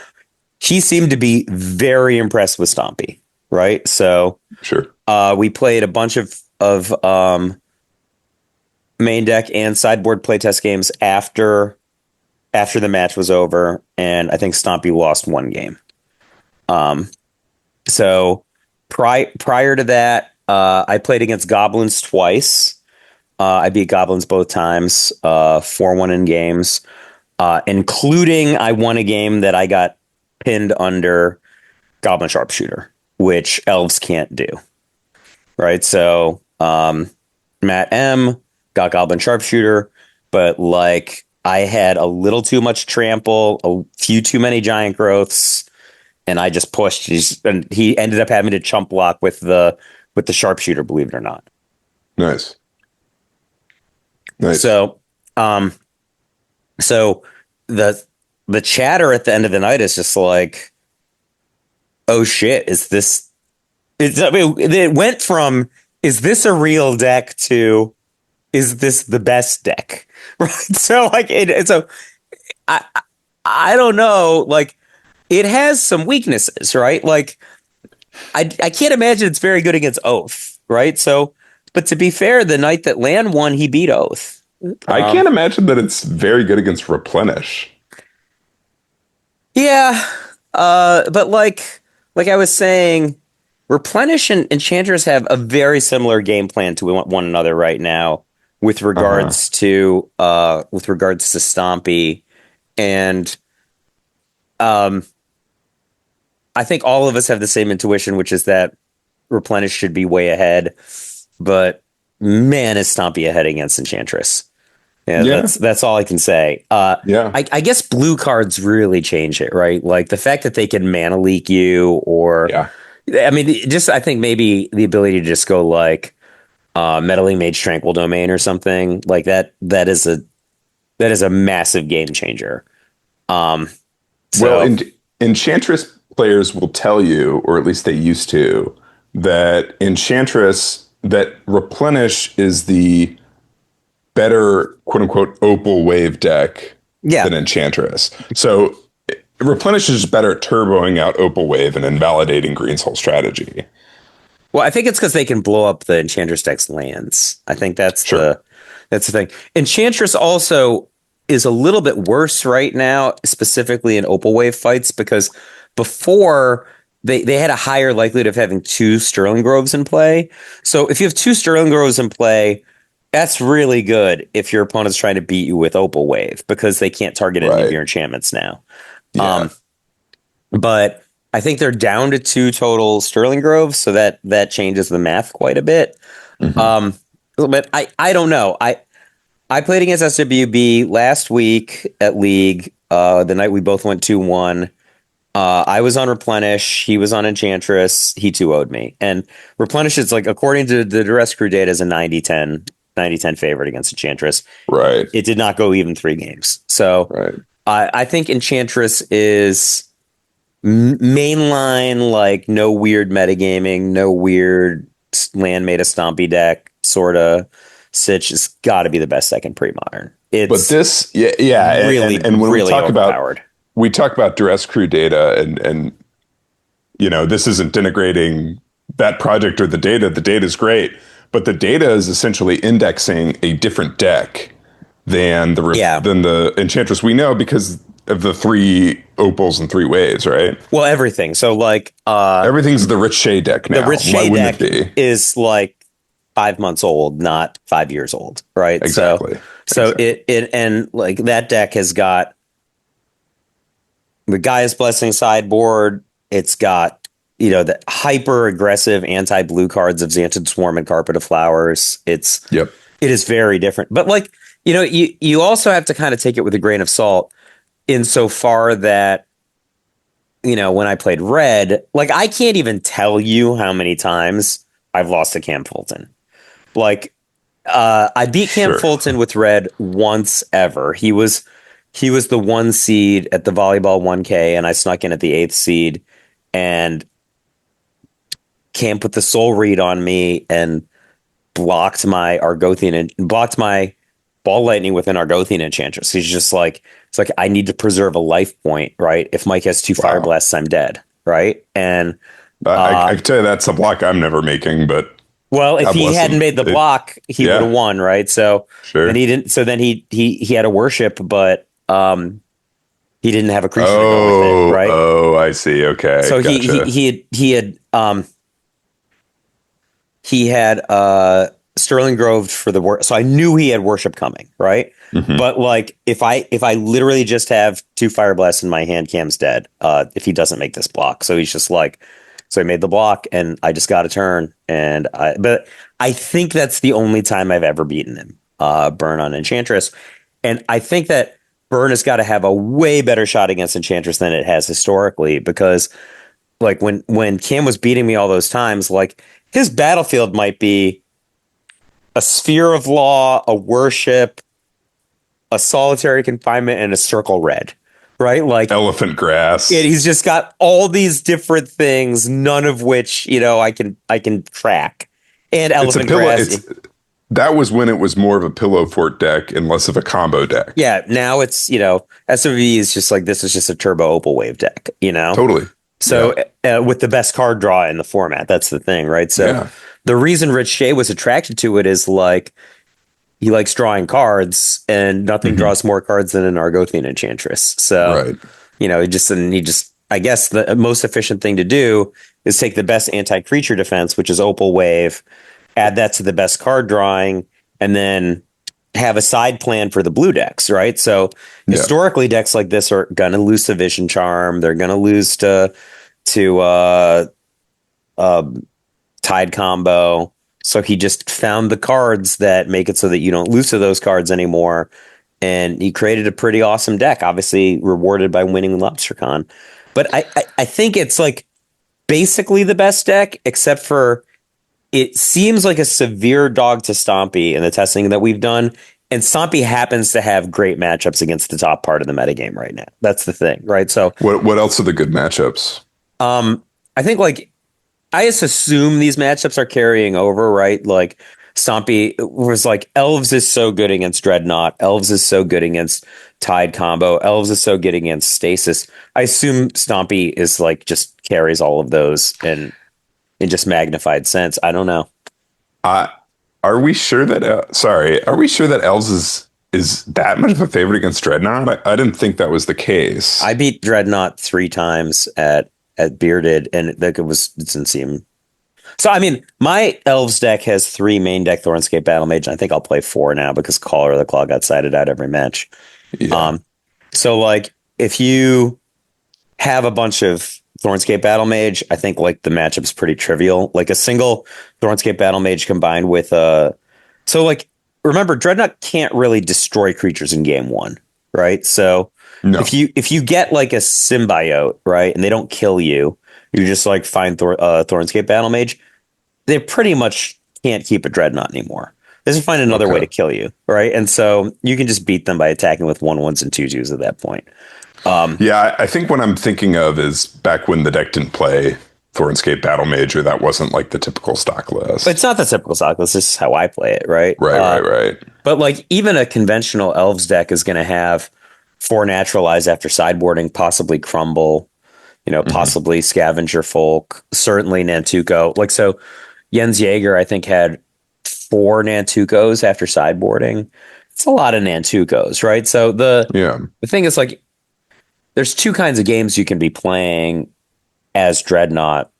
He seemed to be very impressed with Stompy, right? So sure, we played a bunch of main deck and sideboard playtest games after the match was over, and I think Stompy lost 1 game. So prior to that, I played against Goblins twice. I beat Goblins both times, 4-1 in games, including I won a game that I got pinned under Goblin Sharpshooter, which elves can't do. Right. So Matt M got Goblin Sharpshooter, but like I had a little too much trample, a few too many giant growths, and I just pushed. And he ended up having to chump block with the with the sharpshooter, believe it or not. Nice. Nice. So, um, so the chatter at the end of the night is just like, oh shit, is this? I mean, it went from is this a real deck to is this the best deck? Right. So like so I I don't know. Like it has some weaknesses, right? Like I can't imagine it's very good against Oath, right? So, but to be fair, the night that Lan won, he beat Oath. I can't imagine that it's very good against Replenish. Yeah, but like I was saying, Replenish and Enchantress have a very similar game plan to one another right now Uh-huh. with regards to Stompy, and um, I think all of us have the same intuition, which is that Replenish should be way ahead, but man, is Stompy ahead against Enchantress. Yeah, Yeah. that's all I can say. Yeah. I guess blue cards really change it, right? Like the fact that they can mana leak you, or Yeah. I mean, just I think maybe the ability to just go like meddling mage tranquil domain or something like that. That is a massive game changer. Um, Well, so Enchantress players will tell you, or at least they used to, that that Replenish is the better quote unquote opal wave deck yeah, than Enchantress. So Replenish is better at turboing out opal wave and invalidating Green's whole strategy. well, I think it's because they can blow up the Enchantress deck's lands. I think Sure. that's the thing. Enchantress also is a little bit worse right now, specifically in Opal Wave fights, because before they had a higher likelihood of having two Sterling Groves in play. So if you have two Sterling Groves in play, that's really good if your opponent's trying to beat you with Opal Wave because they can't target any of Right. your enchantments now. Yeah. Um, but I think they're down to two total Sterling Groves, so that changes the math quite a bit. Hmm. Um, but I don't know. I played against SWB last week at League. The night we both went 2-1. I was on Replenish. He was on Enchantress. He 2-0'd me. And Replenish is like, according to the Duress Crew data, is a 90-10 favorite against Enchantress. Right. It did not go even 3 games. So Right. I think Enchantress is mainline, like no weird metagaming, no weird land made a stompy deck sort of sitch. Has got to be the best deck in pre-modern. But It's this, yeah, yeah, really, and when really overpowered. we talk about duress crew data, and this isn't denigrating that project or the data. The data is great, but the data is essentially indexing a different deck Yeah. than the Enchantress we know because of the three opals and three waves, right? Well, everything. So like Everything's the Rich Shea deck the now. Rich Why Shea wouldn't deck it be? is like 5 months old, not 5 years old, right? Exactly. So Exactly. it and like that deck has got the Gaia's Blessing sideboard. It's got, the hyper aggressive anti blue cards of Xanted Swarm and Carpet of Flowers. Yep. It is very different. But like, you also have to kind of take it with a grain of salt insofar that, when I played Red, like I can't even tell you how many times I've lost to Cam Fulton. Like, I beat Cam Sure. Fulton with Red once ever. He was the 1 seed at the volleyball 1K, and I snuck in at the 8th seed, and Cam put the soul read on me and blocked my Argothian and blocked my ball lightning with an Argothian Enchantress. He's just like, it's like I need to preserve a life point, right? If Mike has two Fire Wow. Blasts, I'm dead, right? And I can tell you that's a block I'm never making, but well, if God he bless hadn't him. made the block, he would have Yeah, won, right? So then sure. he didn't. So then he had a worship, but he didn't have a creature to go with it, Oh, right? oh, I see. Okay, So gotcha. he had Sterling Grove for the work. So I knew he had worship coming, right? Hmm. But like if I literally just have two Fire Blasts in my hand, Cam's dead. If he doesn't make this block, so he's just like, so I made the block and I just got a turn, but I think that's the only time I've ever beaten him. Burn on Enchantress, and I think that Burn has got to have a way better shot against Enchantress than it has historically, because like when Cam was beating me all those times, like his battlefield might be a sphere of law, a worship, a solitary confinement, and a circle red, right? Like Elephant grass. he's just got all these different things, none of which I can track. And It's a elephant pillow. grass. It's That was when it was more of a pillow fort deck and less of a combo deck. Yeah, now it's SOV is just like this is just a turbo opal wave deck, Totally. So Yeah. with the best card draw in the format, that's the thing, right? So Yeah. the reason Rich Shea was attracted to it is like he likes drawing cards, and nothing Mhm. draws more cards than an Argothian Enchantress. So Right. he just I guess the most efficient thing to do is take the best anti-creature defense, which is opal wave, add that to the best card drawing, and then have a side plan for the blue decks, right? So Yeah. historically, decks like this are gonna lose to Vision Charm. They're gonna lose to Tide Combo. So he just found the cards that make it so that you don't lose to those cards anymore. And he created a pretty awesome deck, obviously rewarded by winning LobsterCon. But I think it's like basically the best deck, except for it seems like a severe dog to Stompy in the testing that we've done. And Stompy happens to have great matchups against the top part of the metagame right now. That's the thing, right? So What else are the good matchups? I think like I just assume these matchups are carrying over, right? Like Stompy was like Elves is so good against Dreadnought. Elves is so good against Tide Combo. Elves is so good against Stasis. I assume Stompy is like just carries all of those and in just magnified sense. I don't know. Uh, are we sure that are we sure that Elves is that much of a favorite against Dreadnought? I didn't think that was the case. I beat Dreadnought 3 times at Bearded, and it didn't seem. So I mean, my Elves deck has 3 main deck Thornscape Battle Mage, and I think I'll play 4 now because Caller of the Claw got sided out every match. Yeah. So like if you have a bunch of Thornscape Battle Mage, I think like the matchup's pretty trivial. Like a single Thornscape Battle Mage combined with so like remember Dreadnought can't really destroy creatures in game 1, right? So No. if you get like a symbiote, right, and they don't kill you, you just like find Thornscape Battle Mage, they pretty much can't keep a Dreadnought anymore. They just find another way to kill you, right? And so you can just beat them by attacking with 1/1s and 2/2s at that point. Yeah, I think what I'm thinking of is back when the deck didn't play Thornscape Battle Mage, or that wasn't like the typical stock list. But it's not the typical stock list. This is how I play it, right? Right. But like even a conventional Elves deck is going to have 4 naturalize after sideboarding, possibly Crumble, possibly Scavenger Folk, certainly Nantuko. Like so, Jens Jaeger I think had 4 Nantukos after sideboarding. It's a lot of Nantukos, right? So the thing is like there's 2 kinds of games you can be playing as Dreadnought.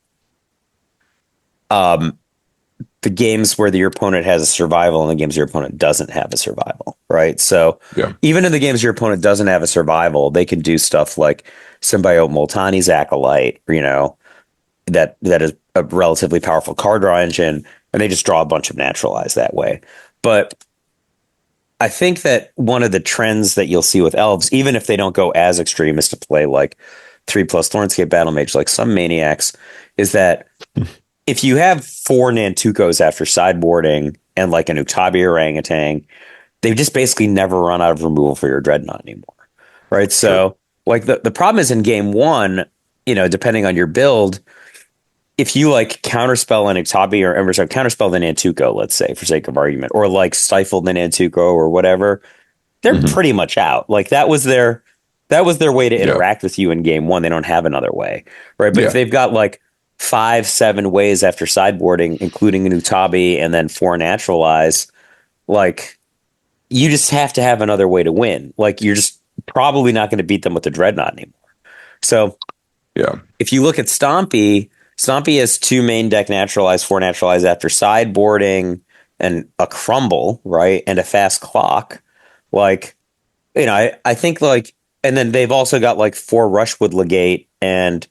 The games where your opponent has a survival and the games your opponent doesn't have a survival, right? So even in the games your opponent doesn't have a survival, they can do stuff like Symbiote Multani's Acolyte, that is a relatively powerful card draw engine, and they just draw a bunch of naturalize that way. But I think that one of the trends that you'll see with Elves, even if they don't go as extreme as to play like 3+ Thornscape Battle Mage, like some maniacs, is that if you have 4 Nantukos after sideboarding and like an Uktabi Orangutan, they just basically never run out of removal for your Dreadnought anymore, right? So like the problem is in game 1, depending on your build, if you like counterspell an Uktabi or counterspell the Nantuko, let's say for sake of argument, or like stifle the Nantuko or whatever, they're pretty much out. Like that was their way to interact with you in game 1. They don't have another way, right? But if they've got like 5-7 ways after sideboarding, including an Uktabi and then 4 naturalize, like you just have to have another way to win. Like you're just probably not going to beat them with the Dreadnought anymore. So if you look at Stompy has 2 main deck naturalize, 4 naturalize after sideboarding, and a Crumble, right? And a fast clock. Like, I think like, and then they've also got like 4 Rushwood Legate and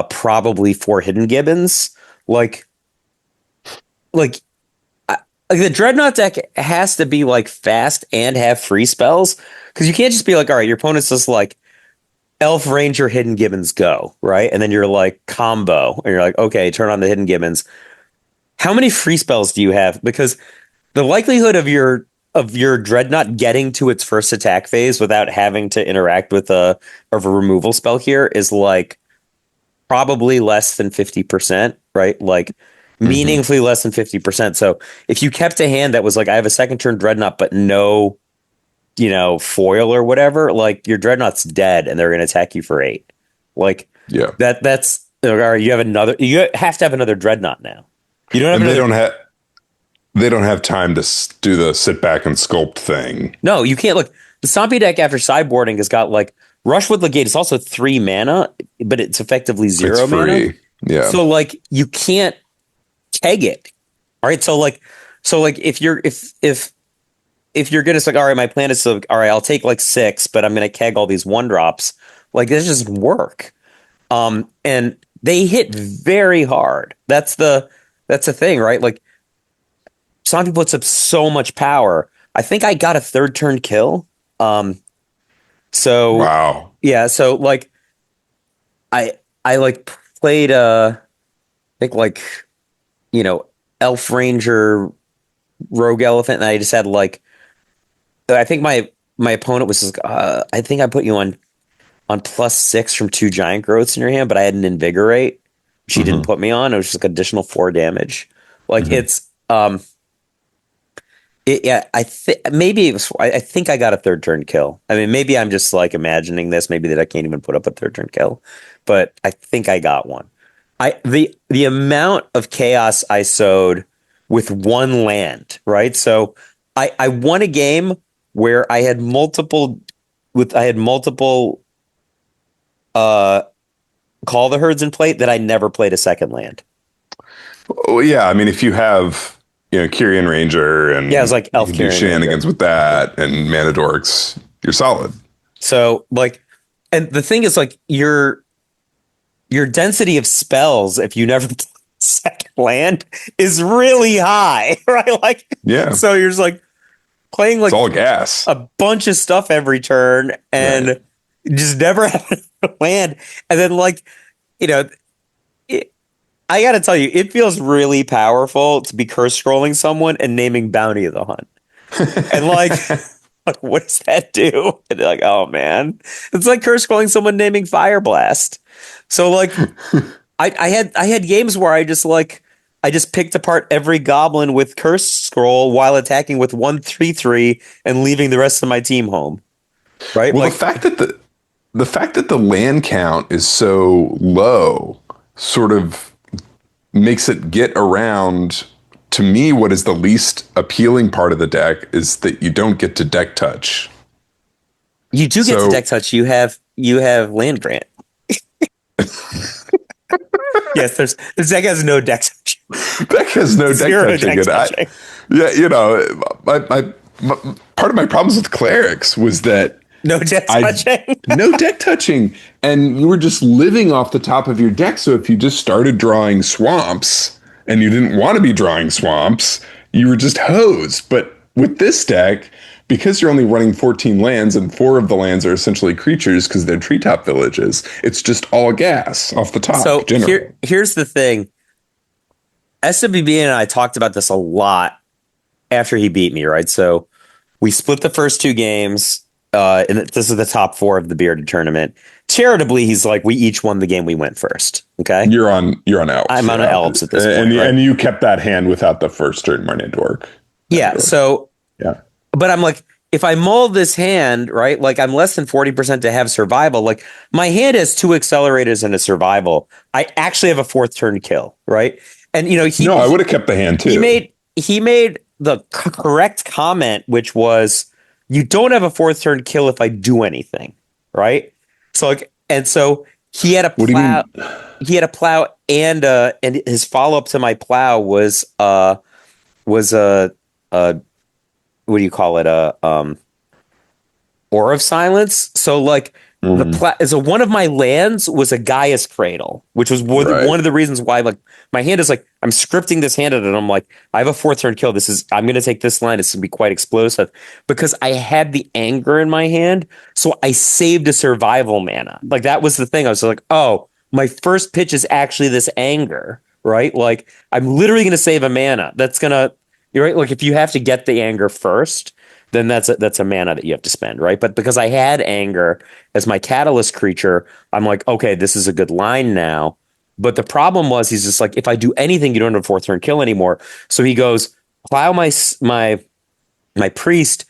probably 4 Hidden Gibbons. Like the Dreadnought deck has to be like fast and have free spells, because you can't just be like, all right, your opponent's just like Elf Ranger Hidden Gibbons go, right? And then you're like combo, and you're like, okay, turn on the Hidden Gibbons. how many free spells do you have? Because the likelihood of your dreadnought getting to its first attack phase without having to interact with a removal spell here is like probably less than 50%, right? Like Hmm. meaningfully less than 50%. So if you kept a hand that was like, I have a second turn dreadnought, but no, foil or whatever, like your dreadnought's dead and they're going to attack you for 8. Like Yeah. that's all right. You have to have another dreadnought now. You don't have And another. they don't have time to do the sit back and sculpt thing. No, you can't look. The Stompy deck after sideboarding has got like Rush with Legate. It's also 3 mana, but it's effectively It's 0 mana. free. Yeah. So like you can't keg it. All right. So like if you're gonna say, all right, my plan is to, all right, I'll take like 6, but I'm gonna keg all these 1 drops. Like this doesn't work. And they hit very hard. That's the thing, right? Like Stompy puts up so much power. I think I got a third turn kill. So Wow. yeah, so like I like played I think like you know Elf Ranger Rogue Elephant, and I just had like I think my opponent was just, I think I put you on +6 from 2 giant growths in your hand, but I had an invigorate. She didn't Hmm. put me on. It was just like additional 4 damage. Like Hmm. yeah, I think maybe it was. I think I got a third turn kill. I mean, maybe I'm just like imagining this. Maybe that I can't even put up a third turn kill, but I think I got one. The amount of chaos I sowed with one land, right? So I won a game where I had multiple uh call the herds in play that I never played a second land. Oh, yeah. I mean, if you have, Kyrian Ranger Yeah, it was and like you Elf can do Carrion Ranger. shenanigans with that and Mana Dorks, you're solid. So like, and the thing is like your density of spells, if you never play second land, is really high, right? Like, Yeah. so you're just like playing It's like all gas. a bunch of stuff every turn Right. and just never have a land. And then like, you know, it, I got to tell you, it feels really powerful to be curse scrolling someone and naming Bounty of the Hunt. And like, like what does that do? And they're like, oh man, it's like curse calling someone naming Fire Blast. So like, I had games where I just picked apart every goblin with curse scroll while attacking with 1/3/3 and leaving the rest of my team home. Right? Well, Like, the fact that the land count is so low sort of makes it get around. To me, what is the least appealing part of the deck is that you don't get to deck touch. you do get to deck So touch. You have land grant. Yes, there's deck has no deck touch. deck has no deck Zero touching, deck and touching. yeah, my part of my problems with clerics was that No deck I touching. no deck touching, and you were just living off the top of your deck. So if you just started drawing swamps and you didn't want to be drawing swamps, you were just hosed. But with this deck, because you're only running 14 lands and 4 of the lands are essentially creatures because they're treetop villages, it's just all gas off the top So generally. here's the thing. SWB and I talked about this a lot after he beat me, right? So we split the first 2 games, and this is the top 4 of the bearded tournament. Charitably, he's like, we each won the game we went first. Okay. You're on elves, I'm on yeah, elves at this point, right? and you kept that hand without the first turn Marnie Dork. Yeah. So, Yeah. but I'm like, if I mold this hand, right, like I'm less than 40% to have survival. Like my hand has 2 accelerators and a survival. I actually have a 4th turn kill, right? And No, I would have kept the hand he too. made the correct comment, which was, you don't have a 4th turn kill if I do anything, right? So like, and so he had a What do you plow. mean? He had a plow, and his follow up to my plow was a what do you call it, a Aura of Silence. So like Mhm. so one of my lands was a Gaia's Cradle, which was Right. one of the reasons why like my hand is like, I'm scripting this hand and I'm like, I have a 4th turn kill. I'm gonna take this line. It's gonna be quite explosive because I had the anger in my hand. So I saved a survival mana. Like that was the thing. I was like, oh, my first pitch is actually this anger. right? Like I'm literally going to save a mana. That's gonna, you're right. Like if you have to get the anger first, then that's a mana that you have to spend, right? But because I had anger as my catalyst creature, I'm like, okay, this is a good line now. But the problem was he's just like, if I do anything, you don't have a fourth turn kill anymore. So he goes, plow my priest,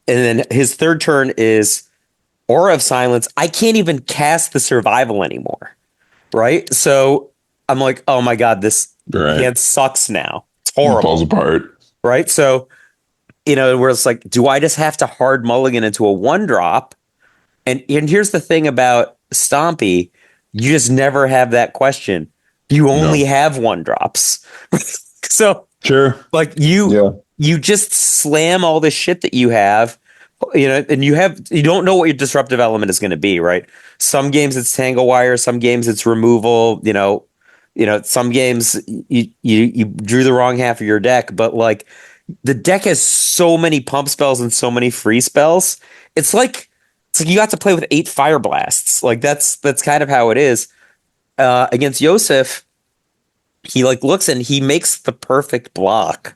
and then his third turn is Aura of Silence. I can't even cast the survival anymore, right? So I'm like, oh my god, this Right. hand sucks now. It's It falls horrible, apart. right? So where it's like, do I just have to hard mulligan into a 1-drop? And here's the thing about Stompy, you just never have that question. You only No. have 1-drops. So Sure. like Yeah. you just slam all the shit that you have, and you don't know what your disruptive element is going to be, right? Some games it's tangle wire, some games it's removal, some games you drew the wrong half of your deck, but like the deck has so many pump spells and so many free spells. It's like you got to play with 8 fire blasts. Like that's kind of how it is. Against Yosef, he like looks and he makes the perfect block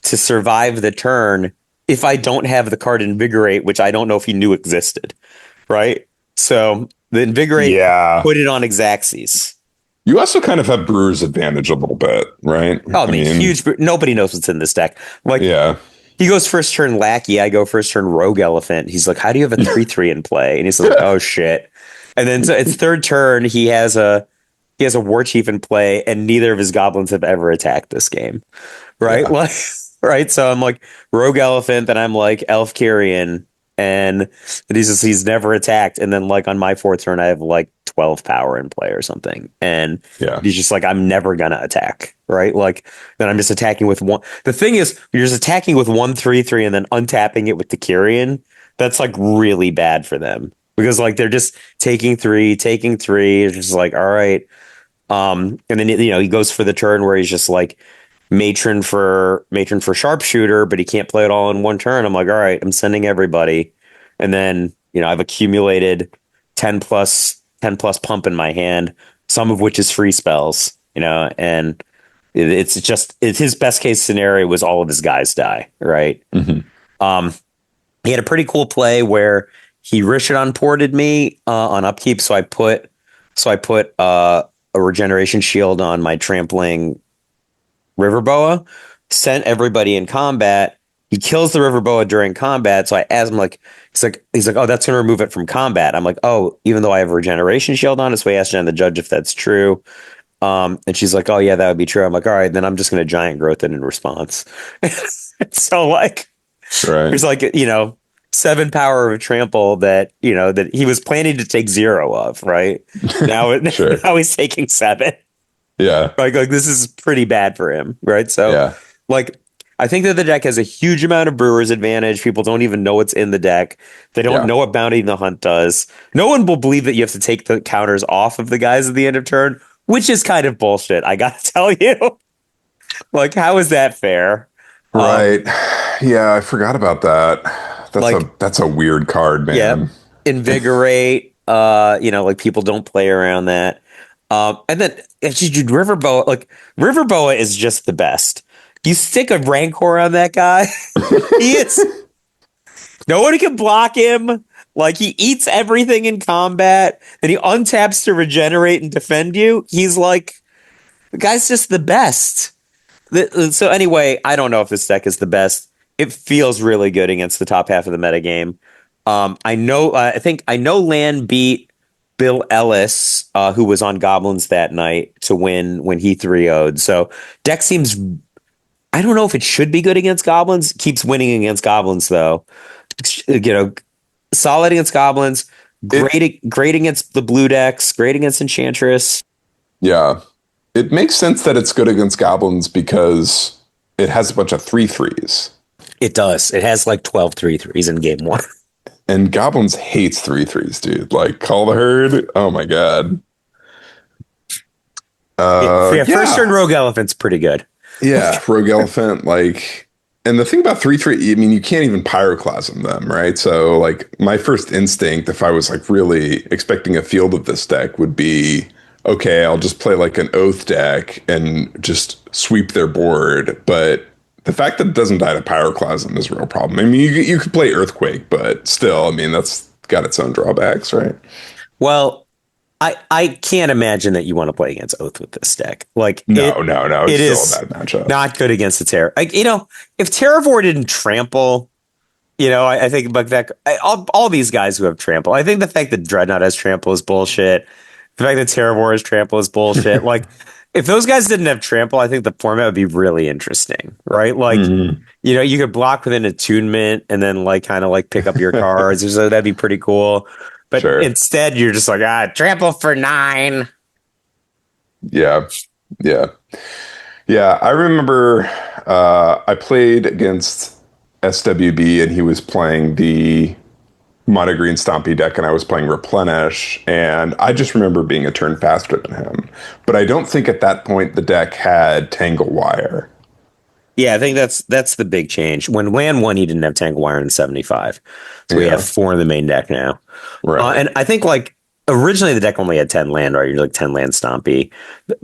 to survive the turn if I don't have the card Invigorate, which I don't know if he knew existed, right? So the Invigorate Yeah. put it on Exaxes. You also kind of have Brewer's advantage a little bit, right? Oh, I mean, huge. Nobody knows what's in this deck. Like, yeah. he goes first turn Lackey. I go first turn Rogue Elephant. He's like, how do you have a 3/3 in play? And he's like, oh shit. And then so it's third turn. He has a War Chief in play, and neither of his goblins have ever attacked this game. Right? Yeah. Like, right. So I'm like Rogue Elephant, then I'm like Elf Carrion, and he's never attacked. And then like on my fourth turn, I have like 12 power in play or something. And Yeah. he's just like, I'm never gonna attack. Right. Like then I'm just attacking with one. The thing is, you're just attacking with 1/3/3 and then untapping it with the Carrion. That's like really bad for them. Because like they're just taking three. It's just like, all right. And then he goes for the turn where he's just like matron for sharpshooter, but he can't play it all in one turn. I'm like, all right, I'm sending everybody. And then, I've accumulated 10 plus pump in my hand, some of which is free spells, and it's his best case scenario was all of his guys die, right? Mm-hmm. He had a pretty cool play where he Rishadon ported me on upkeep, so I put a regeneration shield on my trampling River Boa, sent everybody in combat. He kills the River Boa during combat. So I asked him, like, he's like, oh, that's going to remove it from combat. I'm like, oh, even though I have a regeneration shield on it. So I asked Jen, the judge, if that's true. And she's like, oh yeah, that would be true. I'm like, all right, then I'm just going to giant growth it in response. So like, Right. there's like, 7 power of trample that he was planning to take 0 of, right? Now, Sure. now he's taking 7. Yeah. Like this is pretty bad for him, right? So Yeah. like I think that the deck has a huge amount of Brewer's advantage. People don't even know what's in the deck. They don't know what Bounty in the Hunt does. No one will believe that you have to take the counters off of the guys at the end of turn, which is kind of bullshit. I gotta tell you. Like, how is that fair? Right. Yeah, I forgot about that. That's a weird card, man. Yeah. Invigorate. Like people don't play around that. And then dude, River Boa, like River Boa is just the best. You stick a Rancor on that guy, he is. No one can block him. Like he eats everything in combat, and he untaps to regenerate and defend you. He's like, the guy's just the best. So anyway, I don't know if this deck is the best. It feels really good against the top half of the metagame. I know Lan beat Bill Ellis, who was on Goblins that night, to win when he 3-0'd. So deck seems, I don't know if it should be good against Goblins. Keeps winning against Goblins though. Solid against Goblins. Great against the blue decks. Great against Enchantress. Yeah. It makes sense that it's good against goblins because it has a bunch of 3/3s. It does. It has like 12 3/3s in game 1. And goblins hates 3/3s, dude. Like Call the Herd. Oh my god. First turn Rogue Elephant's pretty good. Yeah, Rogue Elephant, like, and the thing about 3/3, I mean, you can't even pyroclasm them, right? So, like, my first instinct, if I was like really expecting a field of this deck, would be okay, I'll just play like an Oath deck and just sweep their board. But the fact that it doesn't die to Pyroclasm is a real problem. I mean, you could play Earthquake, but still, I mean, that's got its own drawbacks, right? Well, I can't imagine that you want to play against Oath with this deck. Like No, no, no. It's it still a is bad matchup. not good against the Terror. Like, if Terravore didn't trample, I think like that. All these guys who have trample. I think the fact that Dreadnought has trample is bullshit. The fact that Terravore has trample is bullshit. Like, if those guys didn't have trample, I think the format would be really interesting, right? Like, Mhm. you could block with an attunement and then like kind of like pick up your cards. So that'd be pretty cool. But Sure. instead, you're just like, trample for 9. Yeah. Yeah. Yeah. I remember I played against SWB and he was playing the mono green Stompy deck and I was playing Replenish. And I just remember being a turn faster than him. But I don't think at that point the deck had Tangle Wire. Yeah, I think that's the big change. When Land won, he didn't have Tangle Wire in 75. So we have Yeah. 4 in the main deck now. Right. And I think like originally the deck only had 10 land, right? You're like 10 land Stompy.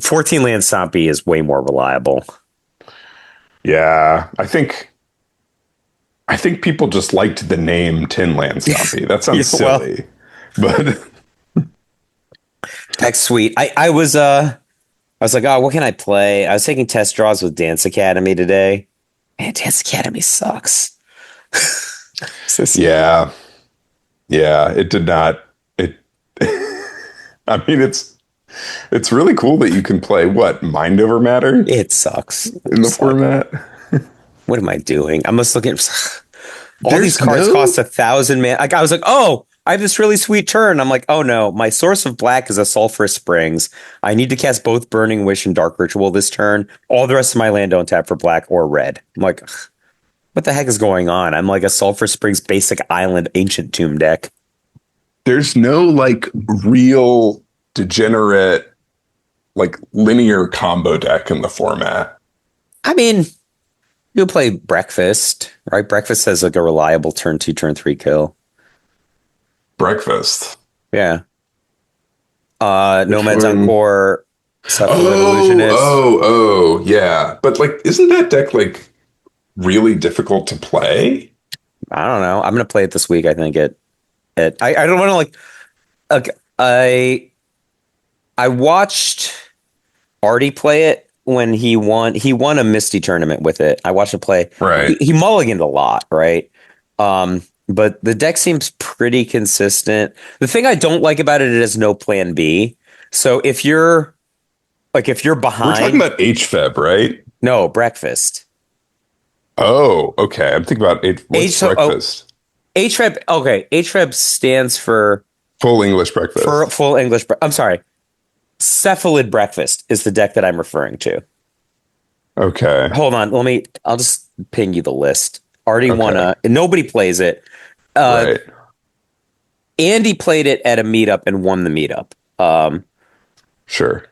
14 land Stompy is way more reliable. Yeah. I think people just liked the name Tin Land Stompy. That Yeah, sounds well, silly. But that's sweet. I was like, oh, what can I play? I was taking test draws with Dance Academy today. Man, Dance Academy sucks. yeah. Yeah, it did not. It. I mean, it's really cool that you can play what Mind Over Matter It sucks. in the format. What am I doing? I must look at all these There's cards no. cost 1,000 man. Like I was like, oh, I have this really sweet turn. I'm like, oh no, my source of black is a Sulphurous Springs. I need to cast both Burning Wish and Dark Ritual this turn. All the rest of my land don't tap for black or red. I'm like, what the heck is going on? I'm like a Sulphurous Springs basic island ancient tomb deck. There's no like real degenerate like linear combo deck in the format. I mean, you play Breakfast, right? Breakfast has like a reliable turn 2, turn 3 kill. Breakfast. Yeah. Which Nomads on one? Core, Cephalid Oh, Illusionist. oh, oh, yeah. But like, isn't that deck like really difficult to play? I don't know. I'm gonna play it this week. I think I don't want to like I watched Artie play it when he won. He won a Misty tournament with it. I watched him play. Right. He mulliganed a lot, right? But the deck seems pretty consistent. The thing I don't like about it has no plan B. So if you're We're talking behind, about HFEB, right? no breakfast. Oh, okay. I'm thinking about what's breakfast? HREB. Okay, HREB stands for Full English breakfast. full English. I'm sorry. Cephalid Breakfast is the deck that I'm referring to. Okay. Hold on, I'll just ping you the list. Already won Okay. nobody plays it. Right. Andy played it at a meetup and won the meetup. Sure.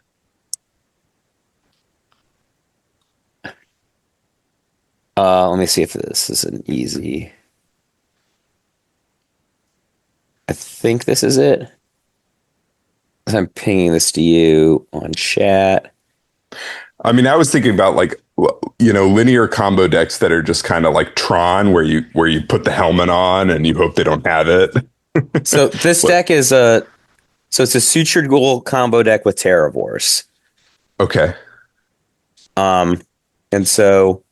Let me see if this is an easy. I think this is it. I'm pinging this to you on chat. I mean, I was thinking about like linear combo decks that are just kind of like Tron, where you put the helmet on and you hope they don't have it. So this deck is it's a Sutured Ghoul combo deck with Terravores. Okay. And so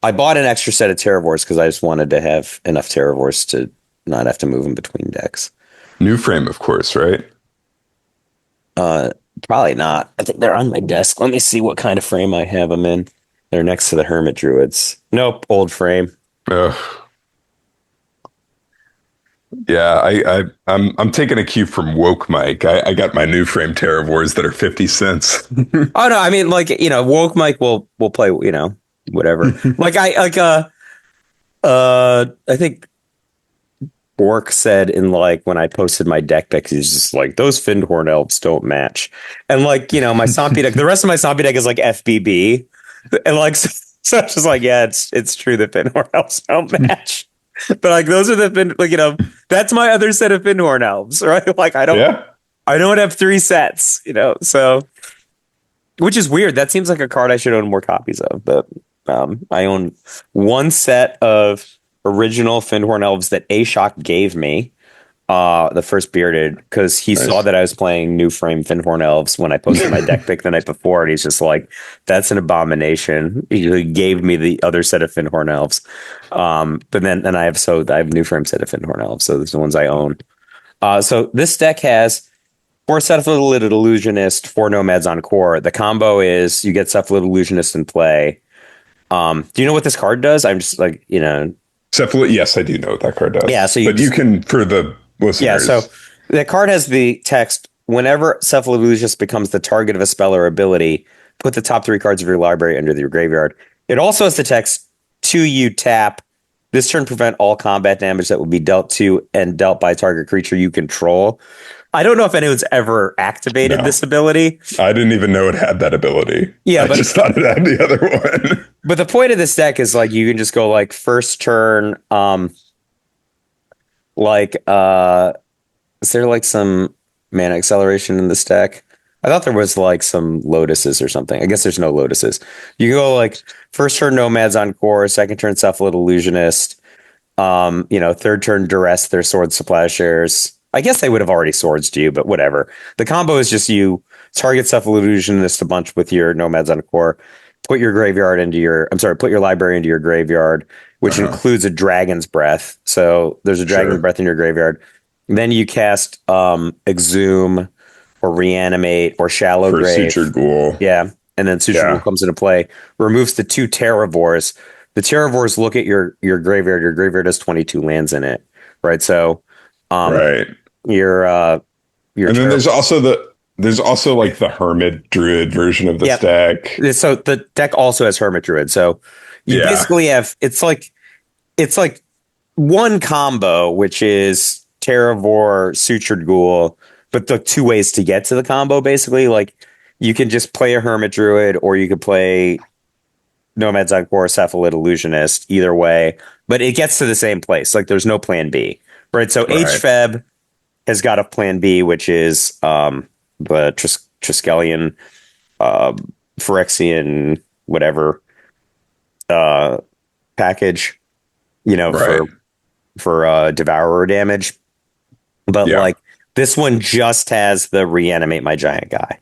I bought an extra set of Terravores because I just wanted to have enough Terravores to not have to move in between decks. New frame, of course, right? Probably not. I think they're on my desk. Let me see what kind of frame I have them in. They're next to the Hermit Druids. Nope, old frame. Ugh. Yeah, I'm taking a cue from Woke Mike. I got my new frame Terravores that are 50 cents. Oh no, I mean like Woke Mike will play whatever. Like I think Bork said in like when I posted my deck pics, he's just like those Findhorn elves don't match, and like my Stompy deck, the rest of my Stompy deck is like FBB, and like so it's just like yeah, it's true that Findhorn elves don't match. But like those are the that's my other set of Findhorn elves, right? Like I don't Yeah. I don't have 3 sets, so which is weird. That seems like a card I should own more copies of, but I own 1 set of original Fyndhorn Elves that Ashok gave me. The first bearded, because he saw Nice. that I was playing New Frame Fyndhorn Elves when I posted my deck pick the night before, and he's just like, "That's an abomination." He gave me the other set of Fyndhorn Elves, but then and I have New Frame set of Fyndhorn Elves, so those are the ones I own. So this deck has 4 Cephalid Illusionist, 4 Nomads on core. The combo is you get Cephalid Illusionist in play. Do you know what this card does? I'm just like, Cephalid, yes, I do know what that card does. yeah. So but you can, for the yeah. listeners. So the card has the text: whenever Cephalid Illusionist becomes the target of a spell or ability, put the top 3 cards of your library under your graveyard. It also has the text: to you tap. This turn prevent all combat damage that would be dealt to and dealt by a target creature you control. I don't know if anyone's ever activated No. this ability. I didn't even know it had that ability. Yeah, I but just thought it had the other one. But the point of this deck is like you can just go like first turn, like is there like some mana acceleration in this deck? I thought there was like some lotuses or something. I guess there's no lotuses. You go like first turn Nomads on core, second turn Cephalid Illusionist, third turn Duress their Sword Plowshares. I guess they would have already swords to you, but whatever. The combo is just you target Cephalid Illusionist a bunch with your Nomads on core, put your library into your graveyard, which includes a Dragon's Breath. So there's a Dragon's Breath in your graveyard. Then you cast Exhume or Reanimate or Shallow For Grave. Sutured Ghoul. Yeah. And then Sutured Ghoul comes into play, removes the 2 Terravores. The Terravores look at your graveyard. Your graveyard has 22 lands in it. Right. So Right. your and then there's also like the Hermit Druid version of this deck. So the deck also has Hermit Druid. So you basically have it's like one combo, which is Terravore, Sutured Ghoul, but the 2 ways to get to the combo, basically, like you can just play a Hermit Druid or you could play Nomads on core, Cephalid Illusionist, either way, but it gets to the same place. Like there's no plan B, right? So HFEB has got a plan B, which is the Triskelion, Phyrexian, whatever package, for Devourer damage. But like this one just has the Reanimate My Giant guy.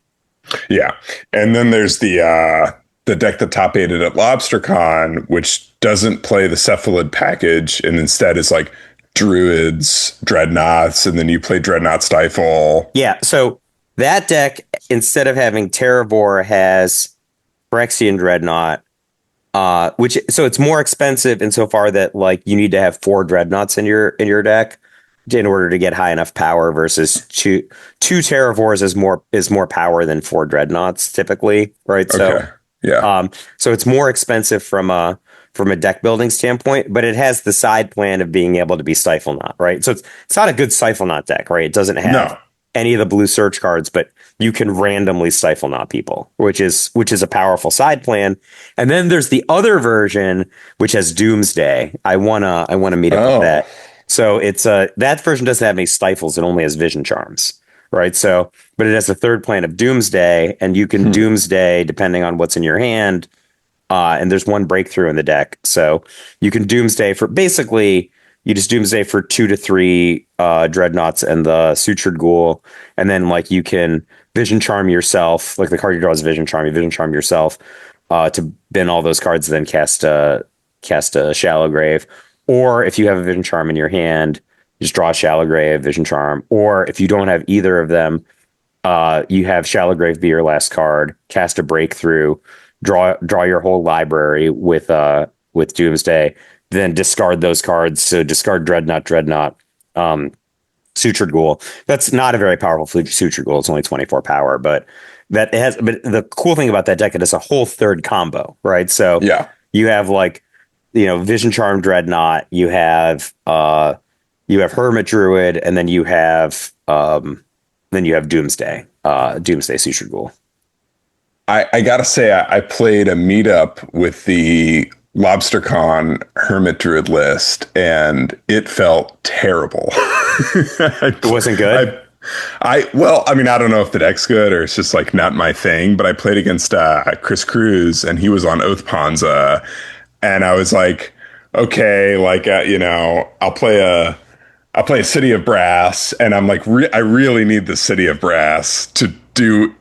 Yeah. And then there's the deck that top aided at LobsterCon, which doesn't play the Cephalid package and instead is like Druids, Dreadnoughts, and then you play Dreadnought Stifle. Yeah, so that deck, instead of having Terravore, has Phyrexian Dreadnought, so it's more expensive insofar that like you need to have 4 Dreadnoughts in your deck in order to get high enough power versus two Terravores is more power than 4 Dreadnoughts typically, right? Okay. So it's more expensive from a deck building standpoint, but it has the side plan of being able to be Stifle Knot, right? So it's not a good Stifle Knot deck, right? It doesn't have any of the blue search cards, but you can randomly Stifle Knot people, which is a powerful side plan. And then there's the other version which has Doomsday. I wanna meet up with that. So it's that version doesn't have any stifles, it only has Vision Charms. Right. So, but it has a third plan of Doomsday, and you can Doomsday depending on what's in your hand. And there's 1 breakthrough in the deck. So you can Doomsday for basically you just Doomsday for 2 to 3 Dreadnoughts and the Sutured Ghoul. And then like you can Vision Charm yourself, like the card you draw is Vision Charm, you Vision Charm yourself to bin all those cards and then cast a Shallow Grave. Or if you have a Vision Charm in your hand, just draw a Shallow Grave, Vision Charm. Or if you don't have either of them, you have Shallow Grave be your last card, cast a Breakthrough, draw your whole library with Doomsday, then discard those cards. So discard Dreadnought, Sutured Ghoul. That's not a very powerful Sutured Ghoul. It's only 24 power, but but the cool thing about that deck, it is a whole third combo, right? So you have like, Vision Charm Dreadnought, you have Hermit Druid, and then you have Doomsday, Doomsday Sutured Ghoul. I gotta say, I played a meetup with the LobsterCon Hermit Druid list, and it felt terrible. It wasn't good? I mean, I don't know if the deck's good or it's just like not my thing, but I played against Chris Cruz and he was on Oath Ponza, and I was like, okay, like I'll play a City of Brass, and I'm like, I really need the City of Brass to do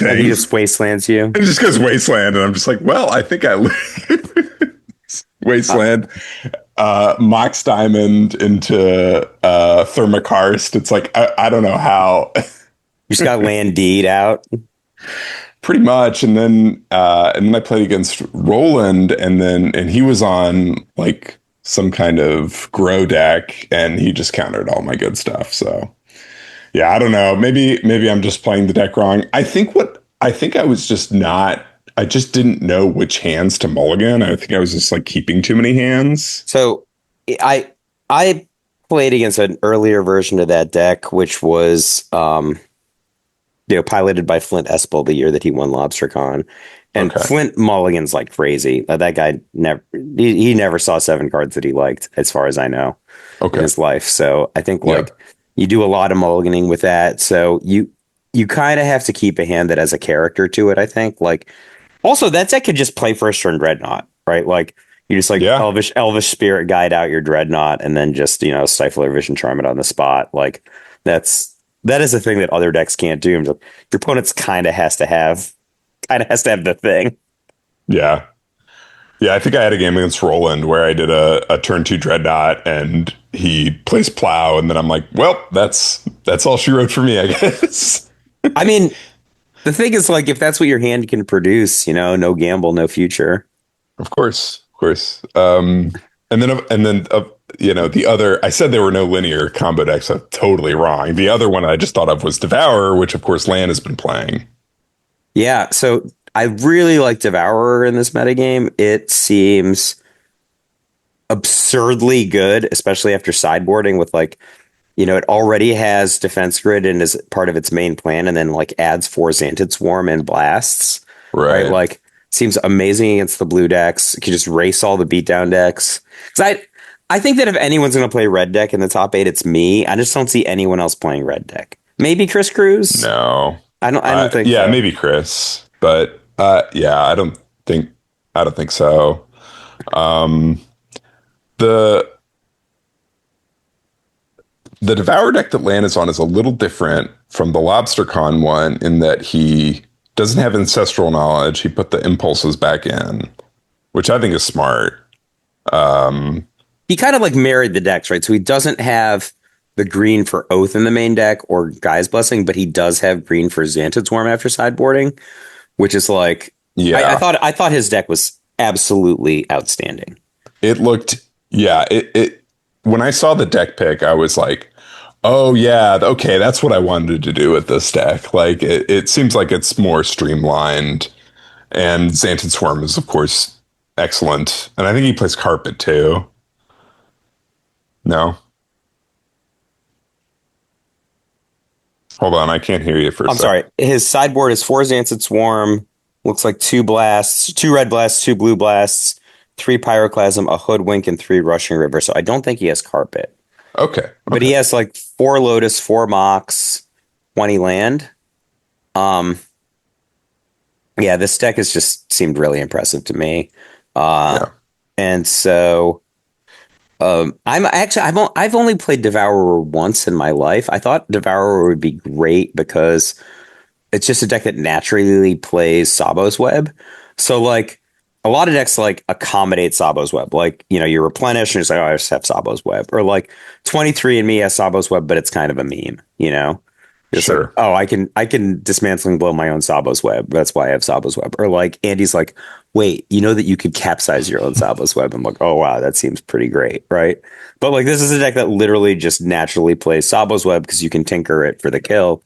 And he anything. just wastelands you. It just goes Wasteland, and I'm just like, well, I think I Uh, Wasteland, Mox Diamond into Thermokarst. It's like I don't know how. you just got land deed out. Pretty much, and then I played against Roland, and he was on like some kind of grow deck, and he just countered all my good stuff. So yeah, I don't know. Maybe I'm just playing the deck wrong. I think I was just not. I just didn't know which hands to mulligan. I think I was just like keeping too many hands. So I I played against an earlier version of that deck, which was piloted by Flint Espel the year that he won LobsterCon. And Okay. Flint mulligans like crazy. That guy never he never saw seven cards that he liked, as far as I know, in Okay. his life. So I think Yeah. like you do a lot of mulliganing with that. So you kind of have to keep a hand that has a character to it, I think. Like also that deck could just play first turn Dreadnought, right? Like you just like Yeah. Elvish Spirit Guide out your Dreadnought and then just, Stifler Vision Charm it on the spot. Like that is a thing that other decks can't do. Your opponent's kind of has to have the thing. Yeah. Yeah, I think I had a game against Roland where I did a turn two dreadnought and he plays plow, and then I'm like, well, that's all she wrote for me, I guess. I mean, the thing is like if that's what your hand can produce, no gamble, no future. Of course, of course. The other, I said there were no linear combo decks. I'm totally wrong. The other one I just thought of was Devourer, which of course Lan has been playing. Yeah, so I really like Devourer in this metagame. It seems absurdly good, especially after sideboarding with like, it already has defense grid and is part of its main plan, and then like adds four Xantid Swarm and blasts. Right? Right. Like seems amazing against the blue decks. You can just race all the beatdown decks. Because I think that if anyone's gonna play red deck in the top eight, it's me. I just don't see anyone else playing red deck. Maybe Chris Cruz. No. I don't think Yeah, so. maybe Chris, but yeah, think I don't think so. Um, the the Devour deck that Lan is on is a little different from the LobsterCon one in that he doesn't have ancestral knowledge. He put the impulses back in, which I think is smart. He kind of like married the decks, right? So he doesn't have the green for Oath in the main deck or Guy's Blessing, but he does have green for Xantid Swarm after sideboarding, which is like I Yeah, thought his deck was absolutely outstanding. it looked. Yeah, it. When I saw the deck pick, I was like, "Oh yeah, okay, that's what I wanted to do with this deck." Like, it seems like it's more streamlined, and Xantid Swarm is of course excellent, and I think he plays Carpet too. No, hold on, I can't hear you for a I'm sec. sorry. His sideboard is four Xantid Swarm, looks like two blasts, two red blasts, two blue blasts, three Pyroclasm, a Hoodwink, and three Rushing River. So I don't think he has Carpet. Okay, But he okay, has like four Lotus, four Mox, 20 land. Um, yeah, this deck has just seemed really impressive to me. Uh, yeah, and so I've only played Devourer once in my life. I thought Devourer would be great because it's just a deck that naturally plays Sabo's Web. So like a lot of decks like accommodate Sabo's Web. Like, you replenish and it's like, oh, I just have Sabo's Web. Or like 23 and Me has Sabo's Web, but it's kind of a meme. It's like, sure, oh, I can dismantle and blow my own Sabo's Web. That's why I have Sabo's Web. Or like Andy's like, wait, you know that you could capsize your own Sabo's Web. I'm like, oh wow, that seems pretty great, right? But like this is a deck that literally just naturally plays Sabo's Web because you can tinker it for the kill.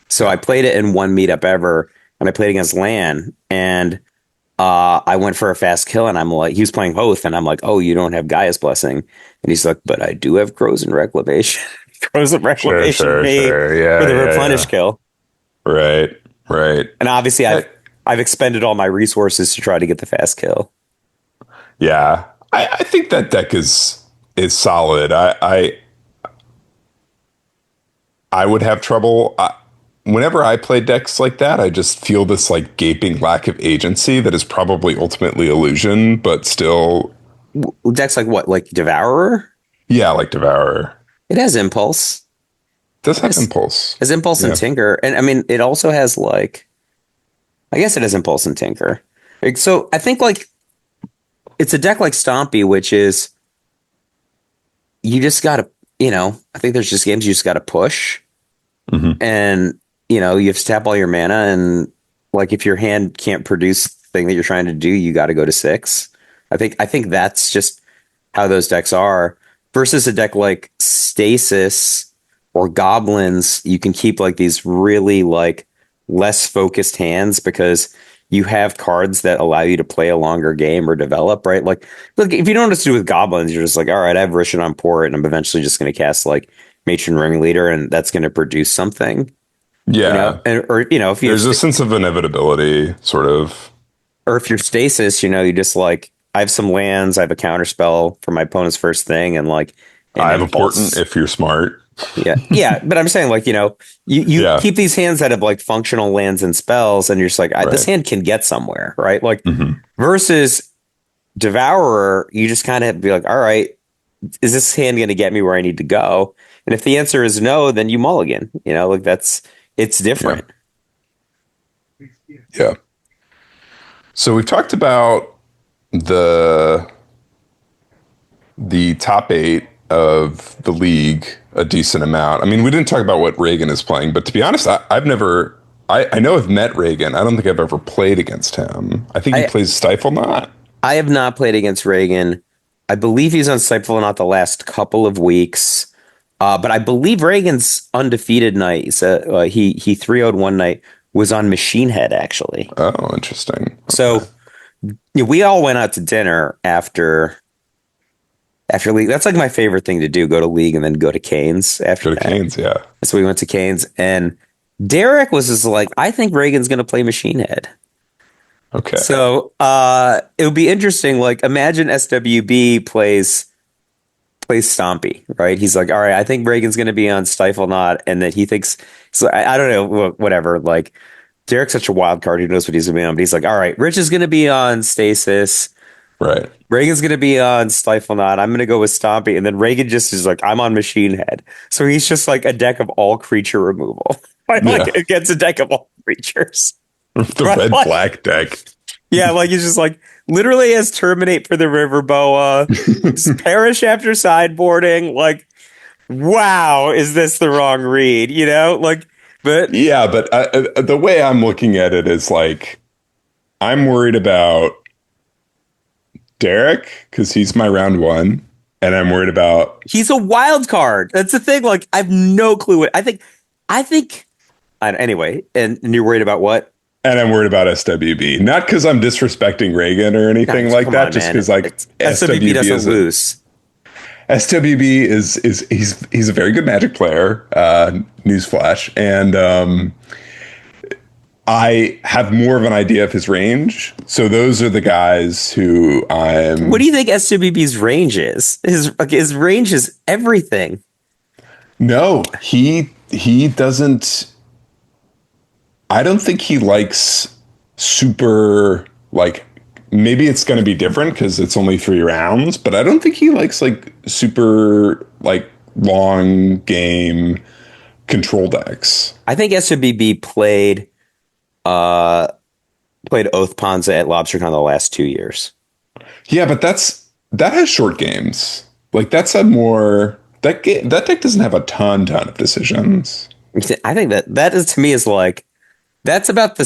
So I played it in one meetup ever, and I played against Lan, and I went for a fast kill, and I'm like, he was playing Hoth, and I'm like, oh, you don't have Gaia's Blessing, and he's like, but I do have Crows and Reclamation. Crows and sure, Reclamation sure, me sure. for Yeah, the yeah, replenish yeah. kill, Right, right. and obviously Uh, I've expended all my resources to try to get the fast kill. Yeah, I think that deck is solid. I would have trouble. Whenever I play decks like that, I just feel this like gaping lack of agency that is probably ultimately illusion, but still, Decks like what? Like Devourer? yeah, like Devourer. It has Impulse. Does It have has, impulse. has Impulse and Yeah. Tinker. And I mean, it also has like, I guess it has Impulse and Tinker. Like, so I think like it's a deck like Stompy, which is you just gotta, I think there's just games you just gotta push. Hmm. And you have to tap all your mana, and like if your hand can't produce the thing that you're trying to do, you got to go to six. I think that's just how those decks are. Versus a deck like Stasis or Goblins, you can keep like these really like less focused hands because you have cards that allow you to play a longer game or develop, right? Like, look, if you don't know what to do with Goblins, you're just like, all right, I have Rishon on Port, and I'm eventually just going to cast like Matron Ringleader, and that's going to produce something, Yeah. or if you have There's a sense of inevitability, sort of. or if you're Stasis, you just like I have some lands, I have a counter spell for my opponent's first thing, and like an I have a portent impulse. if you're smart. Yeah, but I'm saying like you Yeah. keep these hands that have like functional lands and spells, and you're just like this Right. hand can get somewhere, right? Like Hmm. versus Devourer, you just kind of have to be like, all right, is this hand going to get me where I need to go? And if the answer is no, then you mulligan. Like it's Yeah. different. Yeah. So we've talked about the the top eight of the league a decent amount. I mean, we didn't talk about what Reagan is playing, but to be honest, I've never. I know I've met Reagan. I don't think I've ever played against him. I think he I plays Stifle Not. I have not played against Reagan. I believe he's on Stifle not the last couple of weeks. But I believe Reagan's undefeated night. So he 3-0'd one night was on Machine Head actually. Oh, interesting. Okay. So we all went out to dinner after league. That's like my favorite thing to do: go to league and then go to Canes after Go to that. Canes, yeah. So we went to Canes, and Derek was just like, "I think Reagan's going to play Machine Head." Okay. So it would be interesting. Like, imagine SWB plays Stompy, right? He's like, all right, I think Reagan's going to be on Stifle Not, and that he thinks, so I don't know, whatever. Like, Derek's such a wild card. Who knows what he's going to be on? But he's like, all right, Rich is going to be on Stasis. Right. Reagan's going to be on Stifle Not. I'm going to go with Stompy. And then Reagan just is like, I'm on Machine Head. So he's just like a deck of all creature removal. Like, Yeah. against a deck of all creatures. The Right? red Like, black deck. yeah, like he's just like literally has Terminate for the River Boa, perish after sideboarding. Like, wow, is this the wrong read? Like, but Yeah, but the way I'm looking at it is like I'm worried about Derek because he's my round one, and I'm worried about he's a wild card. That's the thing. Like, I've no clue. I think. Anyway, and you're worried about what? SWB. Not because I'm disrespecting Reagan or anything Guys, like come that, on, just man. because like SWB doesn't lose. SWB is he's a very good Magic player. Newsflash, and I have more of an idea of his range. So those are the guys who What I'm. do you think SWB's range is? His range is everything. No, he doesn't. I don't think he likes super like. Maybe it's going to be different because it's only 3 rounds, but I don't think he likes like super like long game control decks. I think SWB uh played Oath Ponza at LobsterCon the last 2 years. Yeah, but that has short games. Like that's a more that deck doesn't have a ton of decisions. I think that is to me is like that's about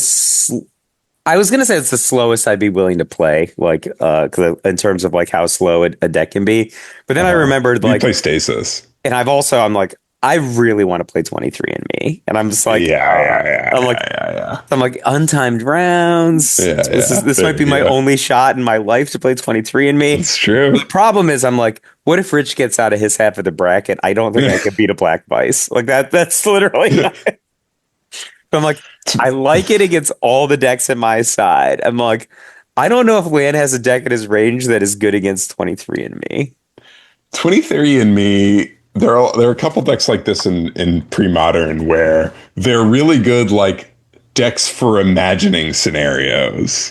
I was gonna say it's the slowest I'd be willing to play, like cause in terms of like how slow a deck can be. But then I remembered You like, play Stasis. and I'm like, I really want to play 23 and Me, and I'm just like, I'm like, Yeah. I'm like untimed rounds. Yeah, This might be my yeah. only shot in my life to play 23 and Me. It's true. The problem is, I'm like, what if Rich gets out of his half of the bracket? I don't think I could beat a Black Vice like that. That's literally. Not, I'm like, I like it against all the decks in my side. I'm like, I don't know if Lan has a deck in his range that is good against 23 and Me. 23 and Me there are a couple decks like this in pre-modern where they're really good like decks for imagining scenarios.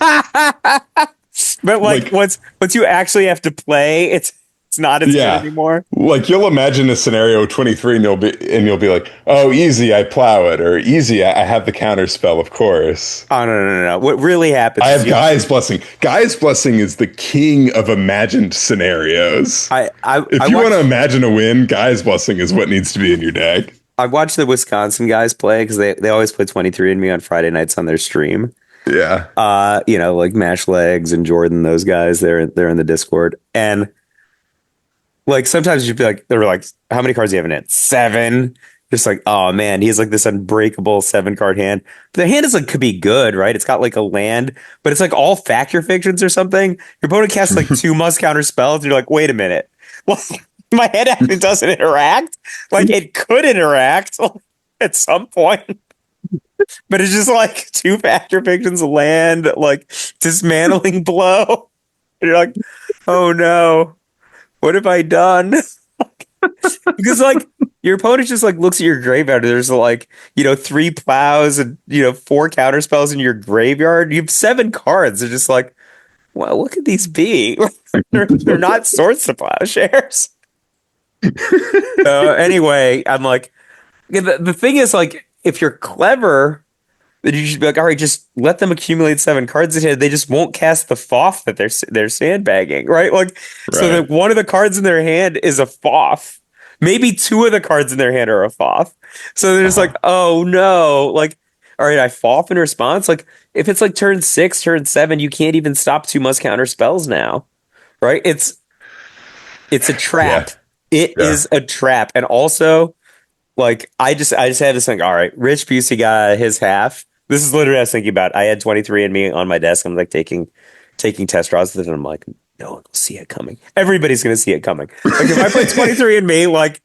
But like Like once you actually have to play, it's not as good yeah. anymore. Like you'll imagine a scenario 23 and you'll be like, "Oh, easy, I plow it," or "Easy, I have the counter spell, of course." Oh no. What really happens I is have Gaia's Blessing. Gaia's Blessing is the king of imagined scenarios. I If you want to watch imagine a win, Gaia's Blessing is what needs to be in your deck. I watch the Wisconsin guys play because they always play 23 and me on Friday nights on their stream. Yeah. Like Mash Legs and Jordan, those guys, they're in the Discord. And like sometimes you'd be like, they're like, how many cards do you have in it? Seven. Just like, oh man, he's like this unbreakable 7 card hand. But the hand is like could be good, right? It's got like a land, but it's like all factor fictions or something. Your opponent casts like 2 must counter spells. And you're like, wait a minute. Well, my head actually doesn't interact. Like it could interact at some point. But it's just like 2 factor fictions land, like dismantling blow. And you're like, oh no, what have I done? Because like your opponent just like looks at your graveyard. There's like 3 plows and 4 counter spells in your graveyard. You have 7 cards. They're just like, well, what could these be? They're not Swords to Plowshares. So anyway, I'm like, the thing is like, if you're clever, then you should be like, all right, just let them accumulate 7 cards in hand. They just won't cast the Foff that they're sandbagging, right? Like, so Right. that one of the cards in their hand is a Foff. Maybe 2 of the cards in their hand are a Foff. So they're just Uh-huh. like, oh no, like, all right, I Foff in response. Like, if it's like turn 6, turn 7, you can't even stop 2 must counter spells now, right? It's a Yeah. trap. It Yeah. is a trap, and also like I just had this thing. All right, Rich Bucey got his half. This is literally what I was thinking about. I had 23 and me on my desk. I'm like taking test draws, and I'm like, no one will see it coming. Everybody's gonna see it coming. Like if I play 23 and me, like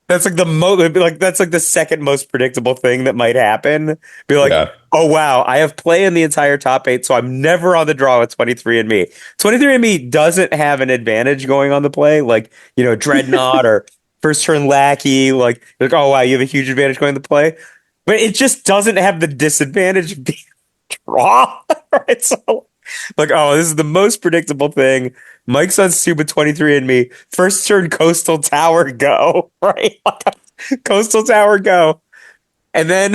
that's like the most like that's like the second most predictable thing that might happen. Be like, Yeah. oh wow, I have play in the entire top 8, so I'm never on the draw with 23 and me. 23 and me doesn't have an advantage going on the play, like Dreadnought or first turn Lackey. Like oh wow, you have a huge advantage going to play, but it just doesn't have the disadvantage of being draw. Right? So like, oh, this is the most predictable thing. Mike's on stupid 23 and me. First turn Coastal Tower go. Right? Coastal Tower go. And then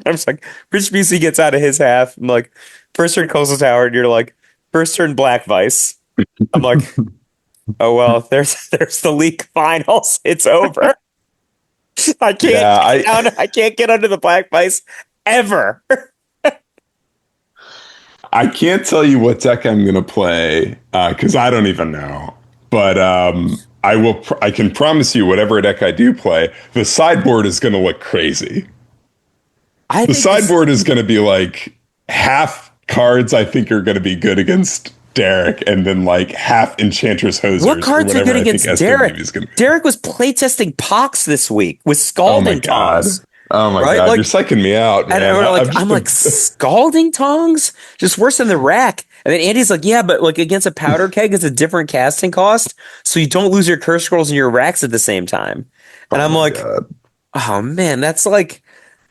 I'm just like, Rich BC gets out of his half. I'm like, first turn Coastal Tower, and you're like, first turn Black Vice. I'm like, oh well, there's the league finals. It's over. I can't Yeah. get down, I can't get under the Black Vice ever. I can't tell you what deck I'm gonna play because I don't even know. But I will. I can promise you, whatever deck I do play, the sideboard is gonna look crazy. I The think this sideboard is gonna be like half cards I think are gonna be good against Derek, and then like half Enchantress What Hosers or cards are whatever good I think against SWB Derek? is gonna. Derek was playtesting Pox this week with Oh my Scalding god. Tongs, Oh my right? god. You're Like, psyching me out, and man. we're like, I'm I'm just like, Scalding Tongs? Just worse than the rack. And then Andy's like, yeah, but like against a powder keg, it's a different casting cost. So you don't lose your curse scrolls and your racks at the same time. And oh I'm my like, god. oh man, that's like,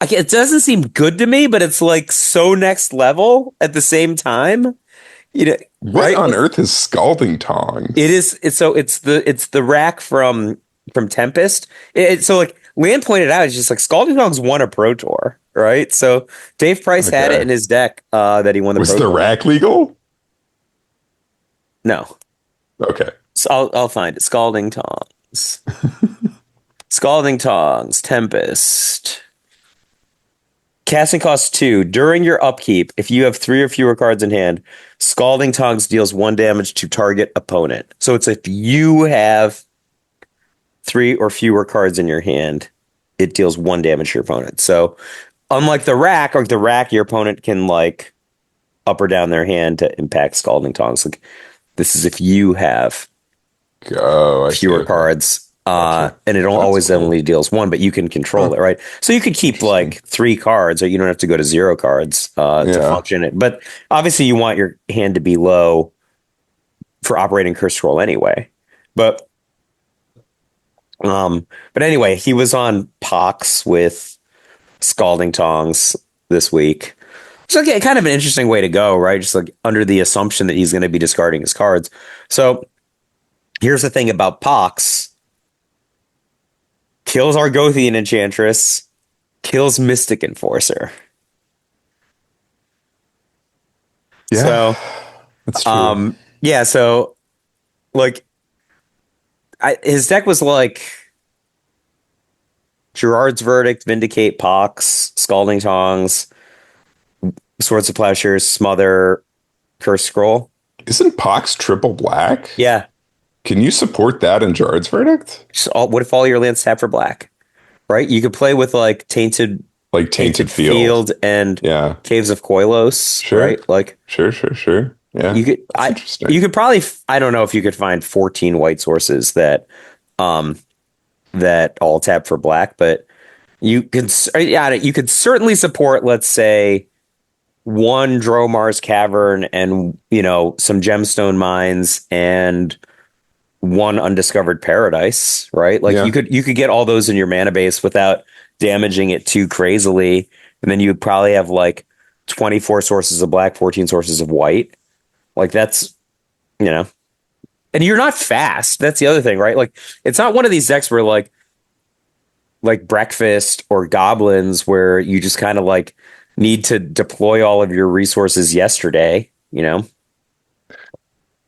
it doesn't seem good to me, but it's like so next level at the same time. You know, What right? on Like, earth is Scalding it Tongs? is. It's the rack from Tempest. So like Land pointed out, it's just like Scalding Dogs won a Pro Tour, right? So Dave Price had it Okay. in his deck that he won the Was Pro the Tour. rack legal? No, Okay. so I'll find it. Scalding Tongs, Scalding Tongs, Tempest. Casting cost 2. During your upkeep, if you have 3 or fewer cards in hand, Scalding Tongs deals 1 damage to target opponent. So it's if you have 3 or fewer cards in your hand, it deals 1 damage to your opponent. So unlike the rack, your opponent can like up or down their hand to impact Scalding Tongs. Like this is if you have Oh, I see. fewer Okay. cards. Gotcha. And it That's always cool. only deals 1, but you can control it, right? So you could keep like 3 cards, or you don't have to go to 0 cards to Yeah. function it. But obviously, you want your hand to be low for operating curse scroll anyway. But But anyway, he was on Pox with Scalding Tongs this week. It's okay, kind of an interesting way to go, right? Just like under the assumption that he's going to be discarding his cards. So here's the thing about Pox. Kills Argothian Enchantress, kills Mystic Enforcer. Yeah, So, that's true. yeah, so like his deck was like Gerard's Verdict, Vindicate, Pox, Scalding Tongs, Swords of Plowshares, Smother, Curse Scroll. Isn't Pox triple black? Yeah. Can you support that in Jared's Verdict? What if all your lands tap for black? Right? You could play with like Like Tainted Field. Field and Yeah. Caves of Koilos, Sure. right? Like Sure. Yeah. That's interesting. you could probably I don't know if you could find 14 white sources um that all tap for black, but you could certainly support, let's say, one Dromar's Cavern and some Gemstone Mines and one Undiscovered Paradise, right? Like Yeah. you could get all those in your mana base without damaging it too crazily, and then you would probably have like 24 sources of black, 14 sources of white. Like that's and you're not fast. That's the other thing, right? Like it's not one of these decks where like Breakfast or Goblins where you just kind of like need to deploy all of your resources yesterday.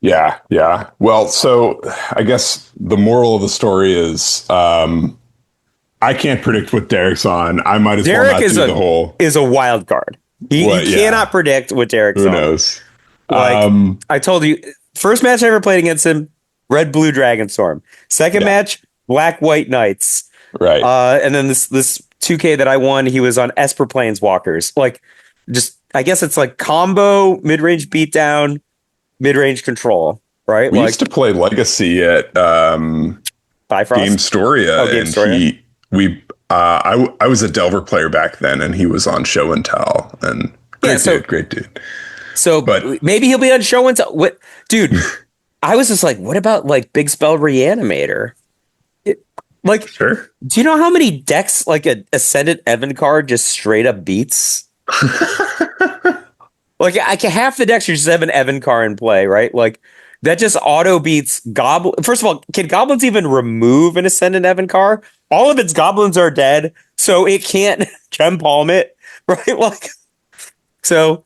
Yeah. Well, so I guess the moral of the story is I can't predict what Derek's on. I might as well Derek not is do the whole. is a wild card. He Yeah. cannot predict what Derek's Who on. knows? Like I told you, first match I ever played against him, Red Blue Dragon Storm. Second Yeah. match, Black White Knights. Right. And then this 2K that I won, he was on Esper Planeswalkers. Like just I guess it's like combo, mid-range beatdown, mid-range control, right? We like used to play Legacy at Bifrost. Game Storia, Oh, Game and Storia. I was a Delver player back then, and he was on Show and Tell, and great dude. So But maybe he'll be on Show and Tell. What, dude? I was just like, what about like Big Spell Reanimator? Like, sure. do you know how many decks like a Ascendant Evan card just straight up beats? Like, half the decks you just have an Evan card in play, right? Like, that just auto beats Goblin. First of all, can Goblins even remove an Ascendant Evan card? All of its Goblins are dead, so it can't Gem Palm it, right? Like, so.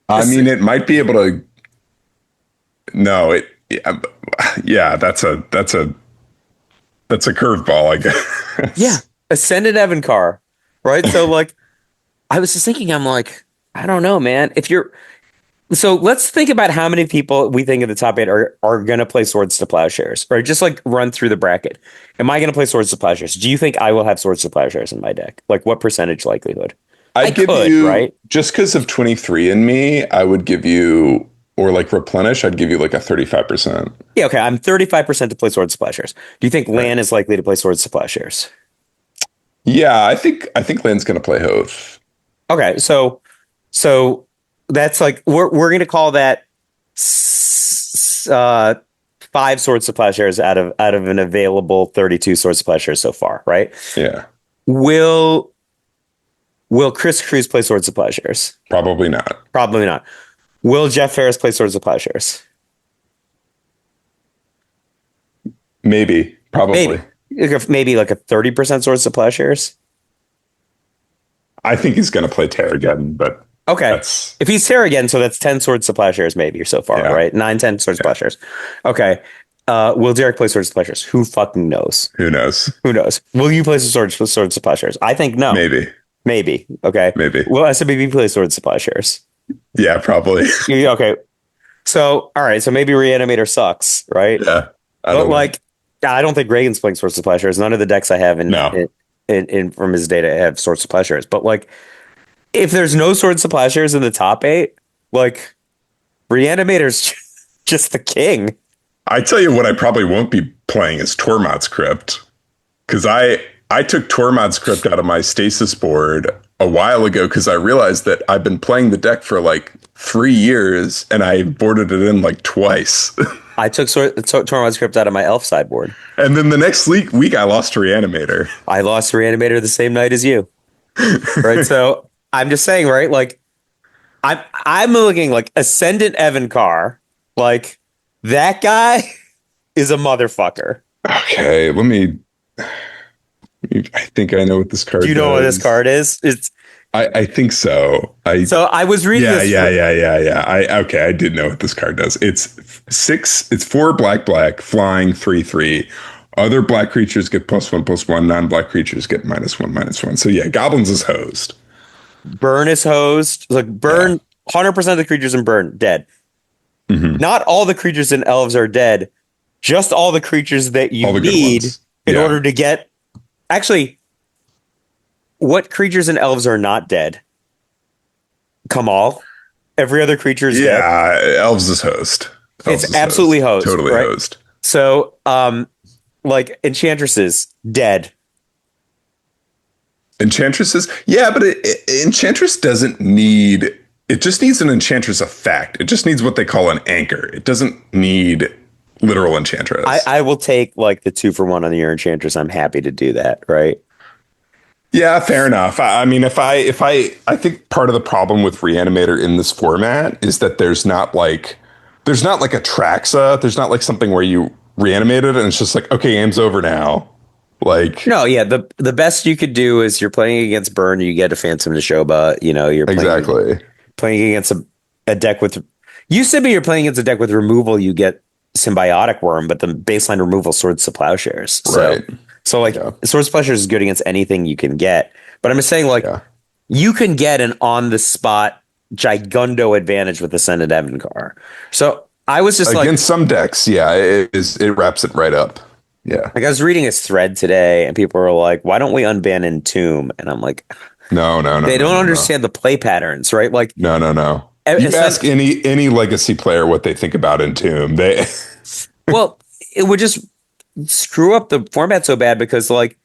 I mean, it might be able to. No, yeah, that's a curveball, I guess. Yeah, Ascendant Evan car, right? So like, I was just thinking, I'm like, I don't know, man. So let's think about how many people we think in the top 8 are going to play Swords to Plowshares, or just like run through the bracket. Am I going to play Swords to Plowshares? Do you think I will have Swords to Plowshares in my deck? Like, what percentage likelihood? I give you, right? Just because of 23 in me, I would give you, or like Replenish, I'd give you like a 35%. Yeah, okay. I'm 35% to play Swords to Plowshares. Do you think Lan is likely to play Swords to Plowshares? Yeah, I think Lan's going to play Hoth. Okay, so that's like we're going to call that 5 Swords to Plowshares out of an available 32 Swords to Plowshares so far, right? Yeah. Will Chris Cruz play Swords to Plowshares? Probably not. Probably not. Will Jeff Ferris play Swords to Plowshares? Maybe. Probably. Maybe like a 30% Swords to Plowshares. I think he's going to play Terrageddon, but okay. If he's Terra again, so that's 10 Swords to Plowshares maybe so far, right? 9, 10 Swords to Plowshares. Okay. Will Derek play Swords to Plowshares? Who fucking knows? Who knows? Will you play Swords to Plowshares? I think no. Maybe. Okay. Maybe. Will SWB play Swords to Plowshares? Yeah, probably. Okay. So, all right. So maybe Reanimator sucks, right? Yeah. I don't think Reagan's playing Swords to Plowshares. None of the decks I have in from his data have Swords to Plowshares. But like, if there's no Swords to Plowshares in the top 8, like, Reanimator's just the king. I tell you what, I probably won't be playing is Tormod's Crypt, because I took Tormod's Crypt out of my Stasis board a while ago because I realized that I've been playing the deck for like 3 years and I boarded it in like twice. I took Tormod's Crypt out of my elf sideboard. And then the next week I lost to Reanimator. I lost to Reanimator the same night as you. Right. So I'm just saying, right? Like I'm looking like Ascendant Evan Carr. Like that guy is a motherfucker. Okay, I think I know what this card Do you know what this does. card is? It's I think so. so I was reading Yeah, this. yeah. I did know what this card does. It's 4 black, flying 3/3. Other black creatures get +1/+1. Non-black creatures get -1/-1. So yeah, goblins is hosed. Burn is hosed. Like burn, 100% of the creatures in burn dead. Mm-hmm. Not all the creatures in elves are dead. Just all the creatures that you need in order to get. Actually, what creatures and elves are not dead? Kamal. Every other creature is dead. Yeah, elves is host. It's absolutely host. Totally right? host. So, like Enchantresses, dead. Enchantresses? Yeah, but Enchantress doesn't need. It just needs an Enchantress effect. It just needs what they call an anchor. It doesn't need literal Enchantress. I will take like the 2-for-1 on your Enchantress. I'm happy to do that, right? Yeah, fair enough. I mean, I think part of the problem with Reanimator in this format is that there's not like a Traxa. There's not like something where you reanimate it and it's just like, okay, game's over now. Like, no, yeah. The best you could do is you're playing against Burn, you get a Phantom Neshoba. You know, you're playing against a deck with. Used to be you're playing against a deck with removal, you get Symbiotic Worm, but the baseline removal Swords to Plowshares. right. So like Swords to Plowshares is good against anything you can get. But I'm just saying, like, you can get an on the spot Gigundo advantage with Ascendant Evencar. So I was just against some decks, it wraps it right up. Yeah. Like I was reading his thread today and people were like, why don't we unban Entomb? And I'm like, no. They don't understand the play patterns, right? Like no. You ask any legacy player what they think about Entomb. Well, it would just screw up the format so bad because like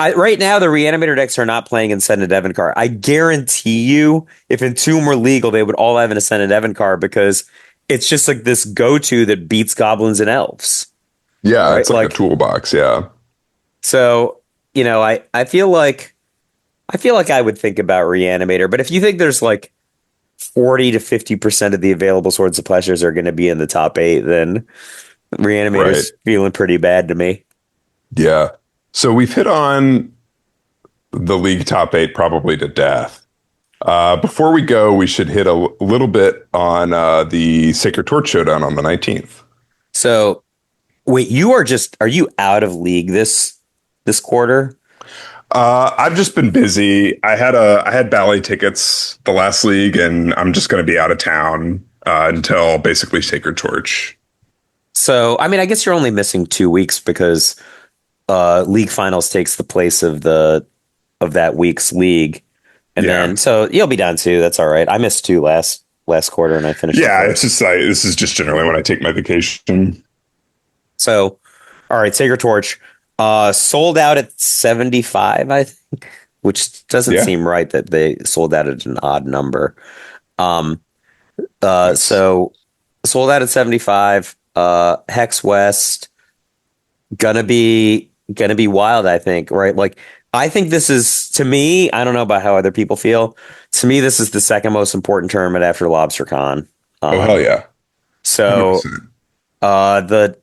right now the Reanimator decks are not playing Ascendant Evencar. I guarantee you if Entomb were legal, they would all have an Ascendant Evencar because it's just like this go-to that beats goblins and elves. Yeah, right? It's like a toolbox, yeah. So, you know, I feel like I would think about Reanimator, but if you think there's like 40 to 50% of the available Swords of Plowshares are going to be in the top 8, then Reanimator's feeling pretty bad to me. Yeah. So we've hit on the league top 8 probably to death. Before we go, we should hit a little bit on the Sacred Torch Showdown on the 19th. So, wait, are you out of league this quarter? I've just been busy. I had ballet tickets the last league, and I'm just going to be out of town until basically Sacred Torch. So, I mean, I guess you're only missing 2 weeks because league finals takes the place of that week's league, and then so you'll be down 2. That's all right. I missed 2 last quarter, and I finished. Yeah, it's just this is just generally when I take my vacation. So, all right, Sacred Torch sold out at 75, I think, which doesn't seem right that they sold out at an odd number. So sold out at 75. Hex West gonna be wild, I think, right? Like I think this is, to me, I don't know about how other people feel. To me, this is the second most important tournament after LobsterCon. Oh hell yeah. So 100%. The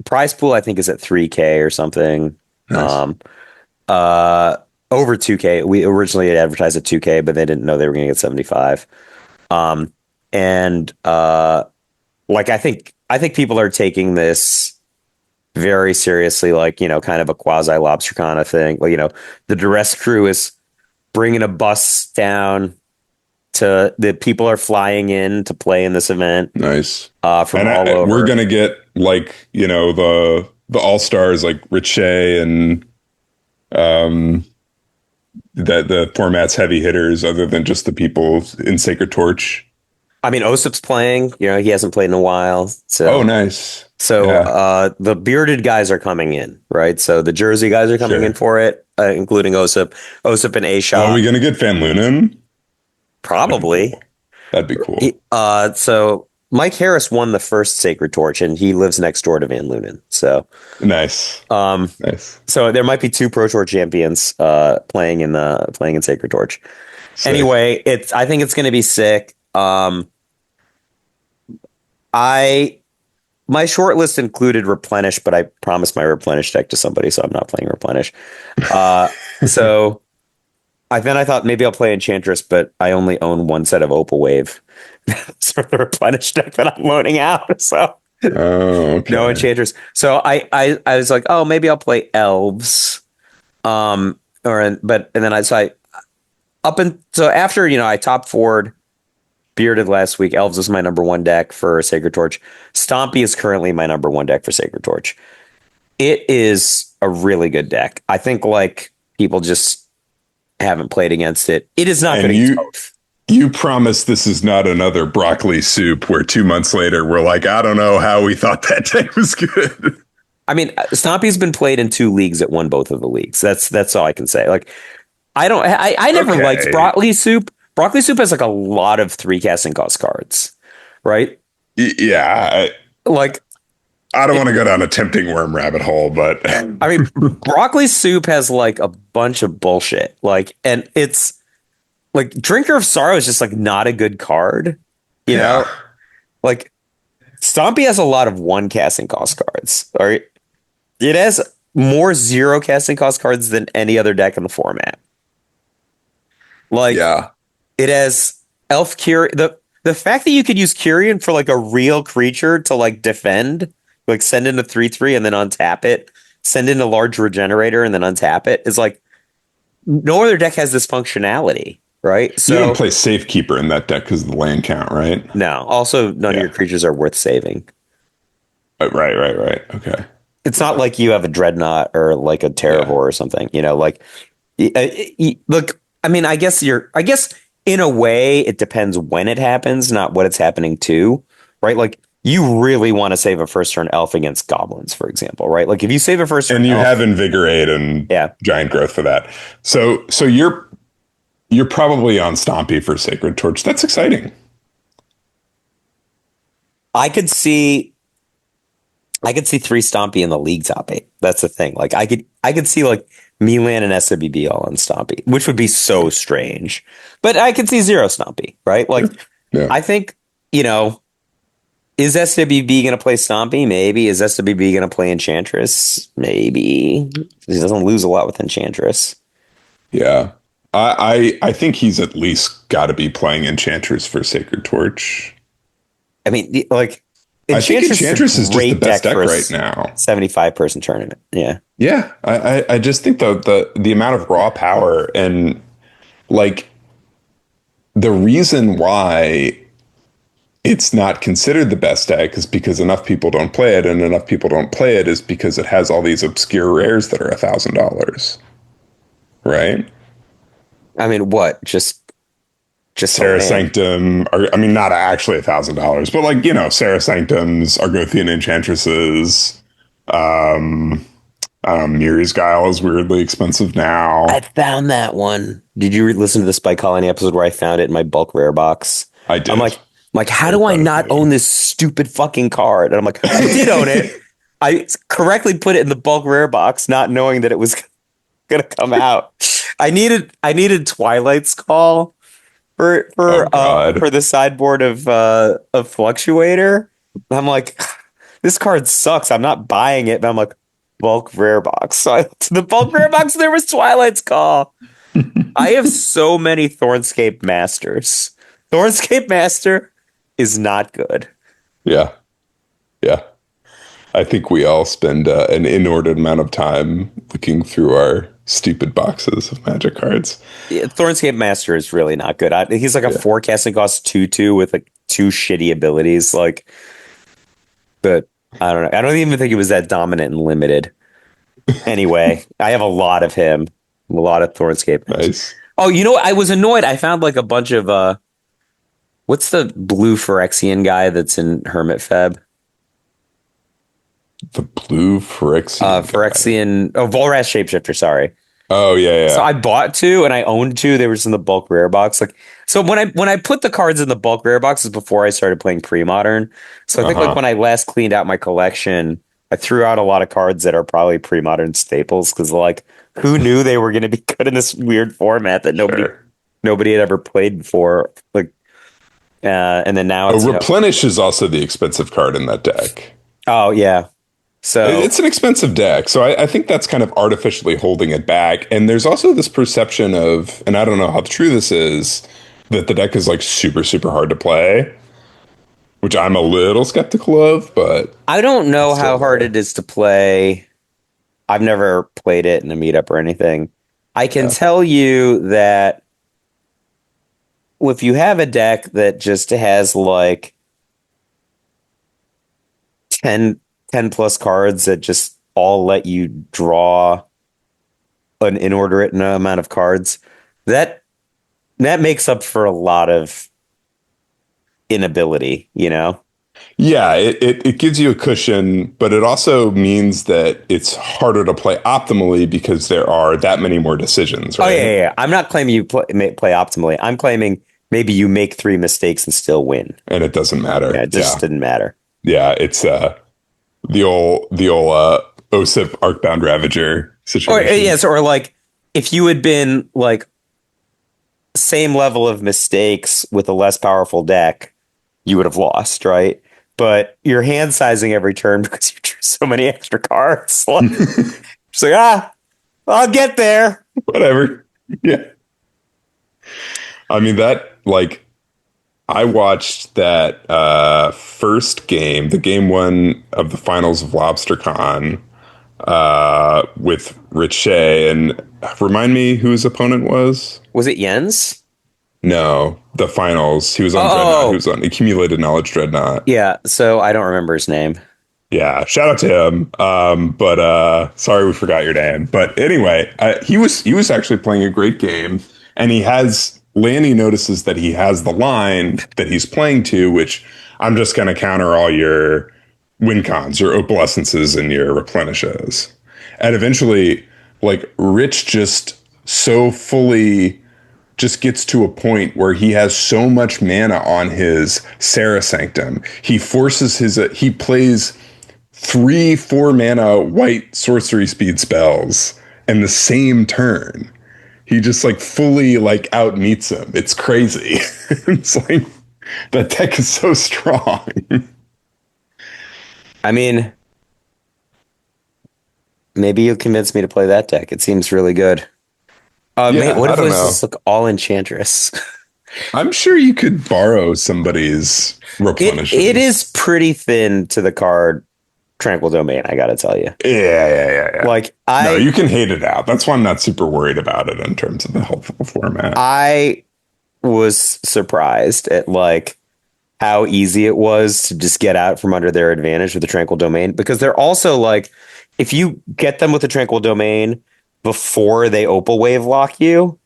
prize pool I think is at 3K or something. Nice. Over 2K. We originally had advertised at 2K, but they didn't know they were gonna get 75. Like I think people are taking this very seriously, like, you know, kind of a quasi LobsterCon thing. Well, you know, the Duress crew is bringing a bus down to the people are flying in to play in this event. Nice. From all over. We're gonna get like, you know, the all-stars like Richey and the format's heavy hitters other than just the people in Sacred Torch. I mean, Osip's playing, you know, he hasn't played in a while. So nice. So the bearded guys are coming in, right? So the Jersey guys are coming in for it, including Osip and A-Shot. Are we going to get Van Lunen? Probably. That'd be cool. So Mike Harris won the first Sacred Torch, and he lives next door to Van Lunen. So Nice. um, Nice. so there might be two Pro Tour champions playing in Sacred Torch. Sick. Anyway, I think it's going to be sick. I My short list included Replenish, but I promised my Replenish deck to somebody, so I'm not playing Replenish. So I thought maybe I'll play Enchantress, but I only own one set of Opal Wave. So the Replenish deck that I'm loaning out. So Oh, no okay. Enchantress. So I was like, oh, maybe I'll play Elves. And then so after, I top forward Bearded last week. Elves is my number one deck for Sacred Torch. Stompy is currently my number one deck for Sacred Torch. It is a really good deck. I think like people just haven't played against it. It is not And good against both. you promise this is not another broccoli soup where 2 months later we're like, I don't know how we thought that deck was good. I mean, Stompy's been played in 2 leagues that won both of the leagues. That's all I can say. Like, I never liked Okay. broccoli soup. Broccoli soup has like a lot of 3 casting cost cards, right? Yeah, Like, I don't want to go down a tempting worm rabbit hole, but I mean, broccoli soup has like a bunch of bullshit. Like, and it's like Drinker of Sorrow is just like not a good card, you know? yeah, Like, Stompy has a lot of 1 casting cost cards. All right. It has more 0 casting cost cards than any other deck in the format. Like, yeah, it has Elf Cure. The fact that you could use Curian for like a real creature to like defend, like send in a 3/3 and then untap it, send in a large regenerator and then untap it is like no other deck has this functionality, right? you don't So play Safekeeper in that deck because of the land count, right? no. Also, none of Yeah. your creatures are worth saving. Right. Okay. It's not like you have a Dreadnought or like a Terravore Yeah. or something, like look, I mean, I guess in a way it depends when it happens, not what it's happening to, right? Like you really want to save a first turn elf against goblins, for example, right? Like if you save a first turn And you elf, have Invigorate and yeah, Giant Growth for that. So you're probably on Stompy for Sacred Torch. That's exciting. I could see 3 Stompy in the league top 8. That's the thing. Like I could see like Milan and SWB all on Stompy, which would be so strange. But I could see 0 Stompy, right? Like Yeah. I think, is SWB going to play Stompy? Maybe. Is SWB going to play Enchantress? Maybe. He doesn't lose a lot with Enchantress. Yeah. I think he's at least got to be playing Enchantress for Sacred Torch. I mean, like I think Enchantress is just the great best deck for a right now. 75-person tournament. Yeah. Yeah. I just think the amount of raw power and like the reason why it's not considered the best deck is because enough people don't play it, and enough people don't play it is because it has all these obscure rares that are $1,000. Right? I mean, what? Just Sarah oh, man. Sanctum, or I mean, not actually $1,000, but like, Sarah Sanctums, Argothian Enchantresses, Miri's Guile is weirdly expensive now. I found that one. Did you listen to the Spike Colony episode where I found it in my bulk rare box? I did. I'm like, how do I not own this stupid fucking card? And I'm like, I did own it. I correctly put it in the bulk rare box, not knowing that it was gonna come out. I needed Twilight's Call for the sideboard of Fluctuator. And I'm like, this card sucks. I'm not buying it. And I'm like, bulk rare box. So I went to the bulk rare box. There was Twilight's Call. I have so many Thornscape Masters. Thornscape Master is not good. Yeah. Yeah. I think we all spend an inordinate amount of time looking through our stupid boxes of Magic cards. Yeah, Thornscape Master is really not good. He's like a 4 casting cost 2/2 with like 2 shitty abilities. Like, but I don't know. I don't even think he was that dominant and limited. Anyway, I have a lot of him. A lot of Thornscape Master. Nice. Oh, I was annoyed. I found like a bunch of what's the blue Phyrexian guy that's in Hermit Feb? The blue Phyrexian. Phyrexian. Oh, Volrath Shapeshifter. Sorry. Oh yeah, So yeah. I bought two and I owned two. They were just in the bulk rare box. Like so when I put the cards in the bulk rare boxes before I started playing pre-modern. So I think like Uh-huh. when I last cleaned out my collection, I threw out a lot of cards that are probably pre-modern staples because like who knew they were going to be good in this weird format that Sure. nobody had ever played before. Like and then now Oh, it's Replenish is also the expensive card in that deck. oh yeah. So It's an expensive deck, so I think that's kind of artificially holding it back. And there's also this perception of, and I don't know how true this is, that the deck is like super, super hard to play, which I'm a little skeptical of, but I don't it's know still how hard there. it is to play. I've never played it in a meetup or anything. I can Yeah. tell you that if you have a deck that just has like 10, 10 plus cards that just all let you draw an inordinate amount of cards, that that makes up for a lot of inability, you know? Yeah, it gives you a cushion, but it also means that it's harder to play optimally because there are that many more decisions, Oh yeah, right? yeah, yeah. I'm not claiming you play optimally. I'm claiming maybe you make three mistakes and still win. And it doesn't Yeah, matter. it just Yeah. didn't matter. Yeah, it's the old OSIP Arcbound Ravager Or situation. yes, or like if you had been like same level of mistakes with a less powerful deck, you would have lost, right? But you're hand sizing every turn because you drew so many extra cards. Like, it's like, I'll get there. Whatever. Yeah. I mean that like I watched that first game, the game one of the finals of LobsterCon, with Rich Shea, and remind me who his opponent was? Was it Jens? No, the finals. He was Oh, on Dreadnought. He oh, oh, was on Accumulated Knowledge Dreadnought. yeah. So I don't remember his name. Yeah, shout out to him. But sorry we forgot your name. But anyway, he was actually playing a great game, and he has Lanny notices that he has the line that he's playing to, which I'm just going to counter all your win cons, your opalescences, and your replenishes, and eventually, like Rich just so fully just gets to a point where he has so much mana on his Sarah Sanctum. He forces he plays 3 4 mana white sorcery speed spells in the same turn. He just like fully like out meets him. It's crazy. It's like that deck is so strong. I mean, maybe you convinced me to play that deck. It seems really good. Mate, Yeah, what I if it don't was know. just like all Enchantress? I'm sure you could borrow somebody's It replenishes. is pretty thin to the card Tranquil Domain, I gotta tell you. Yeah, yeah, yeah, yeah. Like No, you can hate it out. That's why I'm not super worried about it in terms of the helpful format. I was surprised at like how easy it was to just get out from under their advantage with the Tranquil Domain because they're also like if you get them with the Tranquil Domain before they Opal Wave lock you,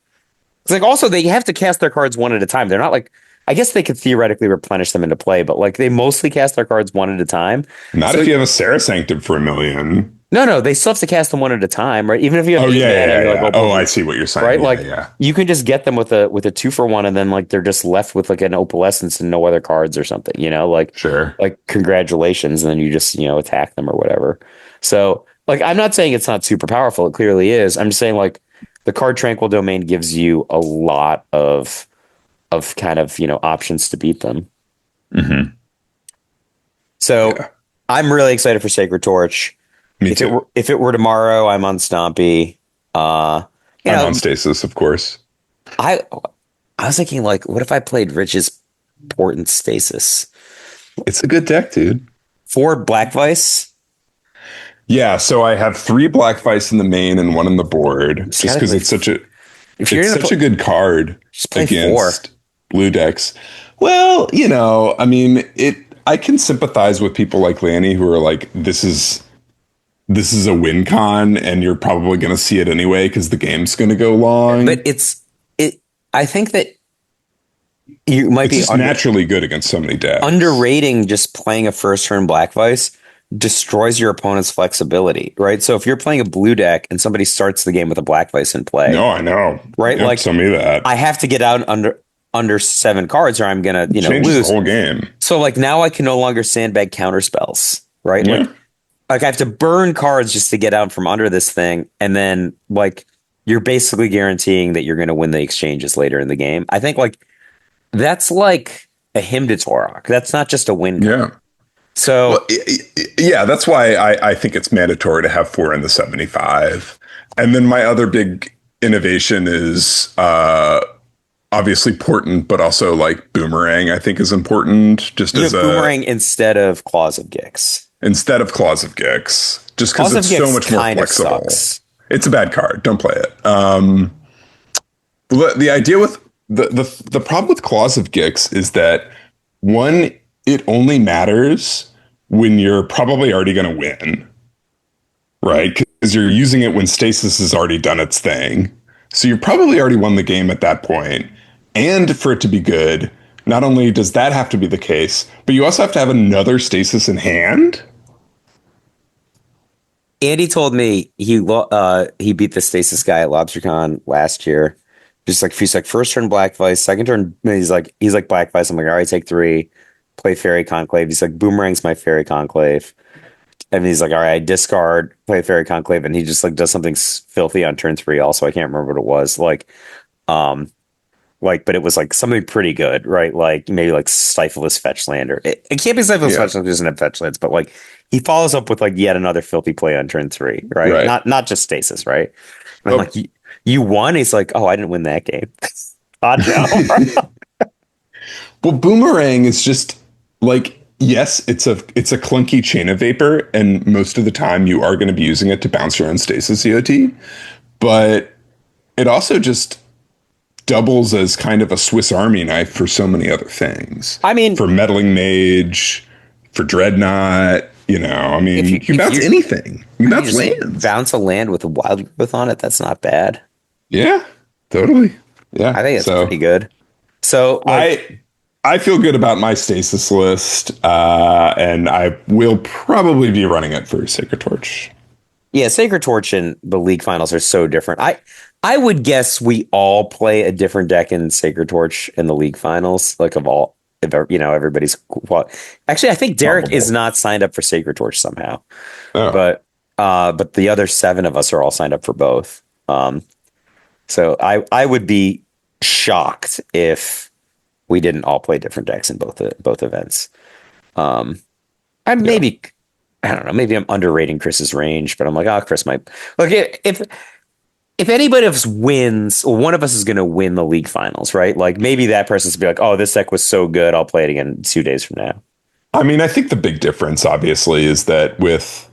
it's like also they have to cast their cards one at a time. They're not like I guess they could theoretically replenish them into play, but like they mostly cast their cards one at a time. Not So if you have a Sarah Sanctum for 1 million. no, they still have to cast them one at a time, right? Even if you have Oh 8 yeah, mana yeah, and you're like yeah. Opal Oh, I Wave, see what you're saying. right? Yeah, Like yeah. you can just get them with a 2 for 1, and then like they're just left with like an opalescence and no other cards or something, you know, Sure. like congratulations, and then you just attack them or whatever. So like I'm not saying it's not super powerful, it clearly is. I'm just saying like the card Tranquil Domain gives you a lot of kind of options to beat them. Hmm. So Yeah. I'm really excited for Sacred Torch. Me too. If it were tomorrow, I'm on Stompy. Uh, you I'm on know, Stasis, of course. I I was thinking like, what if I played Rich's Port Stasis It's a good deck, dude. for Black Vice? Yeah, so I have 3 Black Vice in the main and one in the board, Just just gotta because play. If you're it's gonna such play, a good card just play four. against blue decks. Well, I mean, I can sympathize with people like Lanny who are like, this is a win con, and you're probably going to see it anyway because the game's going to go But long. it. I think that you might It's be just naturally good against so many decks. underrating just playing a first turn Black Vice destroys your opponent's flexibility, right? So if you're playing a blue deck and somebody starts the game with a black vice in play, No, I know. right? Yep, Like tell me that. I have to get out under 7 cards or I'm gonna, Changes the lose. whole game. So like now I can no longer sandbag counter spells, right? Yeah. Like I have to burn cards just to get out from under this thing, and then like you're basically guaranteeing that you're going to win the exchanges later in the game. I think like that's like a hymn to Torok. That's not just a win. Yeah. So Well, yeah, that's why I think it's mandatory to have 4 in the 75. And then my other big innovation is obviously important, but also like boomerang, I think is important just you as have boomerang instead of Claws of Gix, just because Claws of it's so Gix much more kind of flexible. sucks. It's a bad card. Don't play it. The idea with the problem with Claws of Gix is that one, it only matters when you're probably already going to win, right? Because you're using it when Stasis has already done its thing. So you've probably already won the game at that point. And for it to be good, not only does that have to be the case, but you also have to have another Stasis in hand. Andy told me he beat the Stasis guy at LobsterCon last year. Just like he's like first turn Black Vice, second turn he's like Black Vice. I'm like, all right, take 3, play Fairy Conclave. He's like, Boomerang's my Fairy Conclave. And he's like, all right, I discard, play Fairy Conclave, and he just like does something filthy on turn 3. Also, I can't remember what it was. But it was like something pretty good, right? Like maybe like Stifle's Fetch Land, or it can't be Stifle's Fetch Land, doesn't have Fetch Lands, but like he follows up with like yet another filthy play on turn 3, right? Not just Stasis, right? And I'm like, you won? He's like, oh, I didn't win that game. Odd job. Well, Boomerang is just like, yes, it's a clunky chain of vapor, and most of the time you are going to be using it to bounce your own Stasis EOT, but it also just doubles as kind of a Swiss Army knife for so many other things. I mean, for Meddling Mage, for Dreadnought, you can bounce anything. You bounce lands. Bounce a land with a wild growth on it. That's not bad. Yeah, totally. Yeah, I think it's pretty good. So I feel good about my Stasis list, and I will probably be running it for Sacred Torch. Yeah, Sacred Torch and the League Finals are so different. I would guess we all play a different deck in Sacred Torch in the League Finals, like everybody's. Actually, I think Derek is not signed up for Sacred Torch somehow, but the other 7 of us are all signed up for both. So I would be shocked if we didn't all play different decks in both events. Maybe I don't know. Maybe I'm underrating Chris's range, but I'm like, oh, Chris might look. If anybody else wins, or one of us is going to win the League Finals, right? Like maybe that person's be like, oh, this deck was so good, I'll play it again 2 days from now. I mean, I think the big difference, obviously, is that with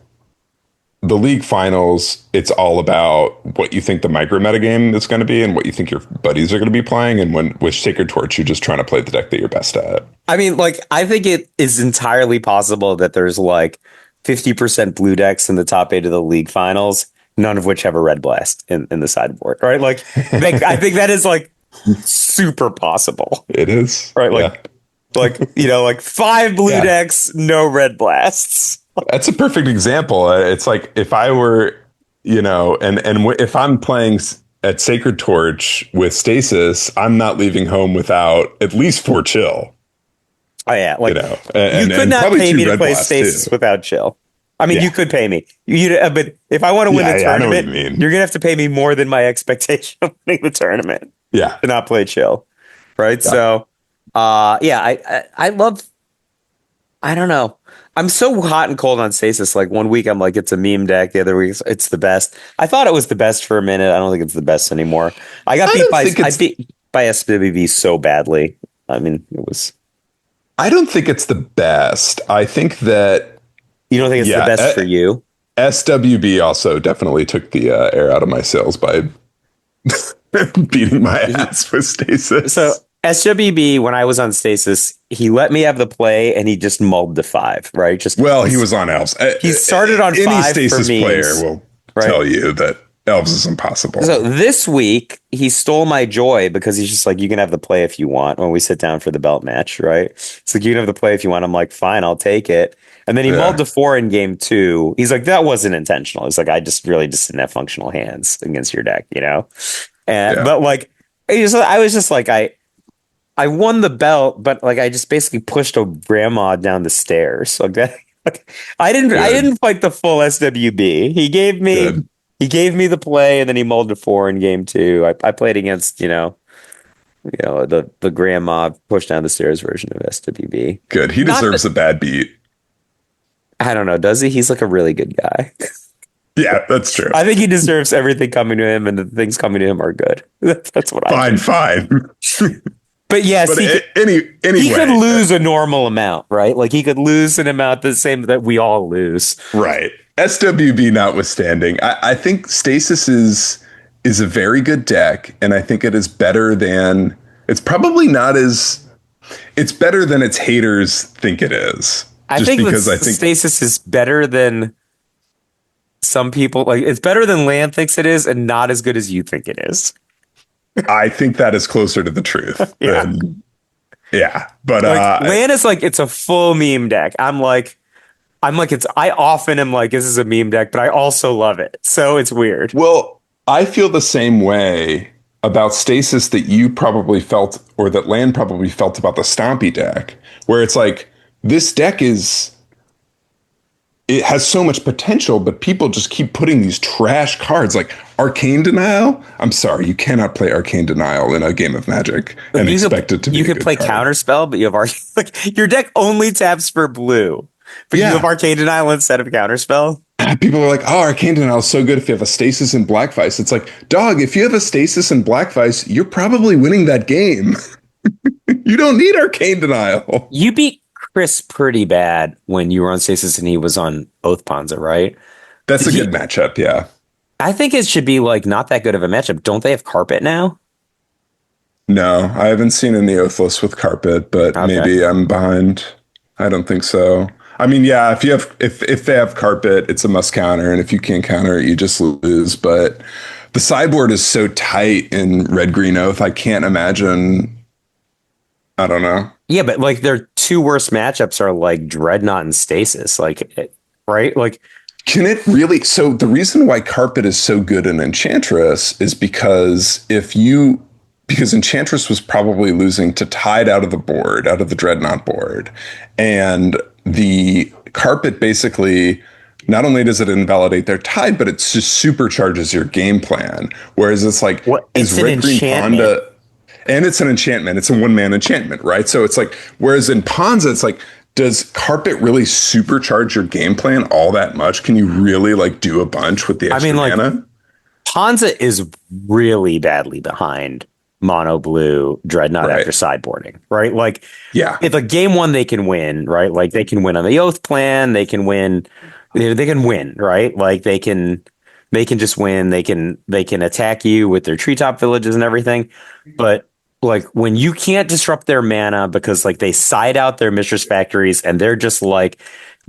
the League Finals, it's all about what you think the micro-metagame is going to be and what you think your buddies are going to be playing. And with Sacred Torch, you're just trying to play the deck that you're best at. I mean, like, I think it is entirely possible that there's like 50% blue decks in the top 8 of the League Finals, none of which have a red blast in the sideboard, right? Like, I think that is like super possible. It is. Right? Like 5 blue decks, no red blasts. That's a perfect example. It's like if I were, if I'm playing at Sacred Torch with Stasis, I'm not leaving home without at least 4 chill. Oh yeah, like and, you could not pay me to play Stasis too. without chill. I mean, you could pay me. But if I want to win the tournament, you're gonna have to pay me more than my expectation of winning the tournament. Yeah, to not play chill, right? Yeah. So, I love. I don't know. I'm so hot and cold on Stasis. Like one week I'm like, it's a meme deck. The other week it's the best. I thought it was the best for a minute. I don't think it's the best anymore. I beat by SWV so badly. I mean, it was. I don't think it's the best. I think that you don't think it's the best for you. SWB also definitely took the air out of my sails by beating my ass with Stasis. So SWB, when I was on Stasis, he let me have the play and he just mulled to 5, right? He was on elves. He started on 5 Any Stasis for memes, player will tell you that Elves is impossible. So this week he stole my joy because he's just like, you can have the play if you want when we sit down for the belt match, right? It's like, you can have the play if you want. I'm like, fine, I'll take it. And then he mulled Yeah. to 4 in game 2. He's like, that wasn't intentional. He's like, I just really just didn't have functional hands against your deck, you know? And Yeah. but like I was just like, I won the belt, but like I just basically pushed a grandma down the stairs. Like that. Like, I Good. didn't fight the full SWB. Good. He gave me the play, and then he mulled to 4 in game 2. I played against the grandma push down the stairs version of SWB. Good. He Not deserves that a bad beat. I don't know, does he? He's like a really good guy. Yeah, that's true. I think he deserves everything coming to him, and the things coming to him are good. That's what I Fine, think. fine. But yes, But he anyway, could lose a normal amount, right? Like he could lose an amount the same that we all lose. right. SWB notwithstanding, I think Stasis is a very good deck, and I think it is better than it's probably not as it's better than its haters think it is. I Just think that because I think Stasis is better than some people. Like it's better than Land thinks it is, and not as good as you think it is. I think that is closer to the truth Yeah. than yeah. But Like Land is like it's a full meme deck. I often am like, this is a meme deck, but I also love it. So it's weird. well, I feel the same way about Stasis that you probably felt, or that Land probably felt about the Stompy deck, where it's like this deck it has so much potential, but people just keep putting these trash cards like Arcane Denial. I'm sorry, you cannot play Arcane Denial in a game of Magic and expect it to be You a could good play card. Counterspell, but you have like your deck only taps for blue, but you have Yeah. Arcane Denial instead of Counterspell. People are like, oh, Arcane Denial is so good if you have a Stasis and Black Vice. It's like, dog, if you have a Stasis and Black Vice, you're probably winning that game. You don't need Arcane Denial. You beat Chris pretty bad when you were on Stasis and he was on Oath Panza, right? That's a He- good matchup, yeah. I think it should be like not that good of a matchup. Don't they have Carpet now? No, I haven't seen any Oathless with Carpet, but Okay. maybe I'm behind. I don't think so. I mean, yeah, if they have Carpet, it's a must counter, and if you can't counter it, you just lose. But the sideboard is so tight in Red Green Oath, I can't imagine. I don't know. Yeah, but like their two worst matchups are like Dreadnought and Stasis, right? Like Can it really? So the reason why Carpet is so good in Enchantress is because because Enchantress was probably losing to Tide out of the board, out of the Dreadnought board, and the Carpet basically not only does it invalidate their Tide, but it just supercharges your game plan. Whereas it's like, what? It's is an Red Green enchantment. Panda, and it's an enchantment. It's a one-man enchantment, right? So it's like, whereas in Ponza, it's like, does Carpet really supercharge your game plan all that much? Can you really like do a bunch with the extra mana? Panza is really badly behind Mono Blue Dreadnought Right. after sideboarding, right? Like Yeah. if a game one they can win, right? Like they can win on the Oath plan, they can win, they can win, right? Like they can just win. They can attack you with their treetop villages and everything. But like when you can't disrupt their mana because like they side out their Mistress Factories and they're just like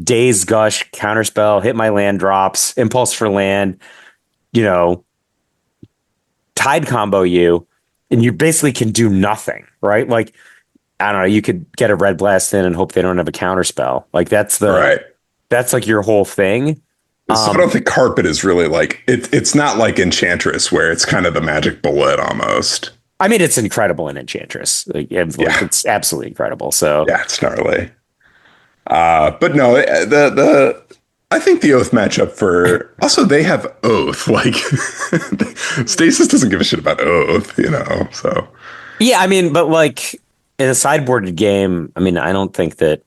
Daze Gush, Counterspell, hit my land drops, Impulse for land, Tide combo you, and you basically can do nothing, right? Like, I don't know, you could get a Red Blast in and hope they don't have a Counterspell. Like that's Right. that's like your whole thing. So I don't think Carpet is really like it's not like Enchantress where it's kind of the magic bullet almost. I mean, it's incredible in Enchantress. It's absolutely incredible. So Yeah, it's gnarly. But no, I think the Oath matchup for also they have Oath. Like Stasis doesn't give a shit about Oath, So yeah, I mean, but like in a sideboarded game, I mean, I don't think that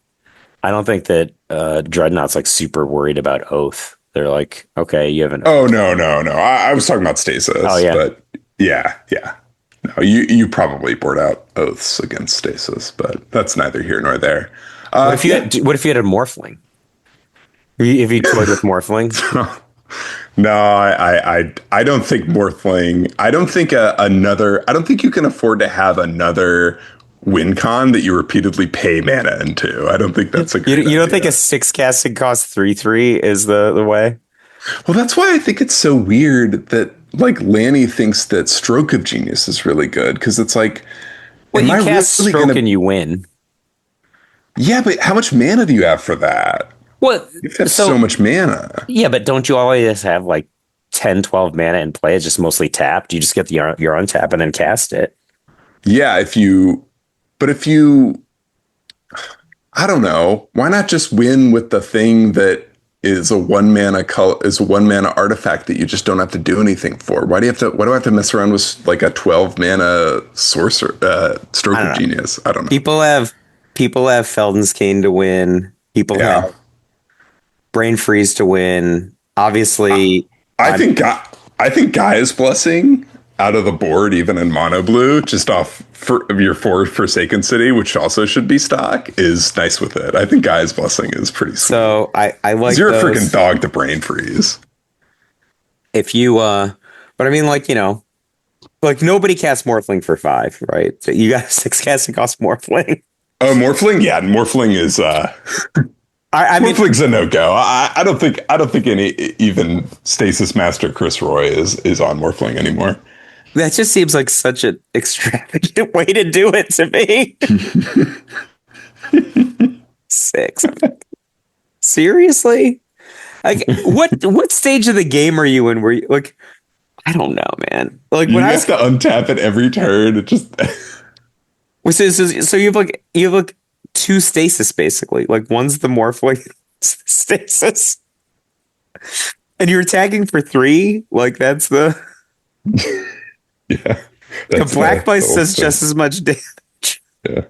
Dreadnought's like super worried about Oath. They're like, okay, you have an oh no. I was talking about Stasis. Oh, yeah. But yeah. No, you probably board out Oaths against Stasis, but that's neither here nor there. What if you had a Morphling? If you toyed with Morphling? No, I don't think Morphling. I don't think I don't think you can afford to have another win con that you repeatedly pay mana into. I don't think that's a good You don't idea. think a 6 casting cost 3/3 is the way? Well, that's why I think it's so weird that like Lanny thinks that Stroke of Genius is really good because it's like, Well, am you I cast really stroke gonna? and you win. Yeah, but how much mana do you have for that? Well, You have to have so so much mana. yeah, but don't you always have like 10, 12 mana in play? It's just mostly tapped. You just get your untap and then cast it. Yeah, if you, I don't know, why not just win with the thing that is a one mana artifact that you just don't have to do anything for? Why do I have to mess around with like a 12 mana sorcerer, I Stroke don't of know. Genius? I don't know. People have people have Felden's Cane to win. People Yeah. have Brain Freeze to win. Obviously, I I'm think I think Gaia's Blessing out of the board, even in mono blue, just off of your four Forsaken City, which also should be stock, is nice with it. I think Gaia's Blessing is pretty sweet. so I Because like you're a freaking those. dog to brain freeze. If you but I mean like, like nobody casts Morphling for 5, right? So you got 6 casting cost Morphling. Oh, Morphling? Yeah, Morphling is I mean Morphling's a no-go. I don't think any even Stasis Master Chris Roy is on Morphling anymore. that just seems like such an extravagant way to do it to me. 6. Seriously? Like what stage of the game are you in where you like I don't know, man. Like when You I have was to untap it every turn. It just so you have like 2 stasis basically. Like one's the Morphling stasis and you're attacking for 3. Like that's yeah. the That's Black the Vice whole does thing. just as much damage. Yeah.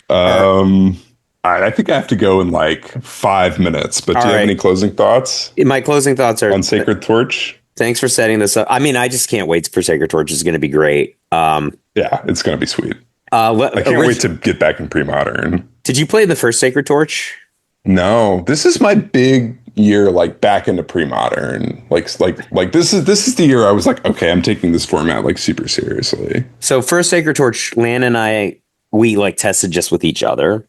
All right. Um, all right, I think I have to go in like 5 minutes, but All do you have any right. closing thoughts My closing thoughts are on Sacred Torch? thanks for setting this up. I mean, I just can't wait for Sacred Torch is going to be great. Yeah, it's going to be sweet. I can't wait Rich, to get back in pre-modern. did you play the first Sacred Torch? No, this is my big year, like back into pre-modern. Like this is the year I was like, okay, I'm taking this format like super seriously. So first Sacred Torch, Lan and I, we like tested just with each other,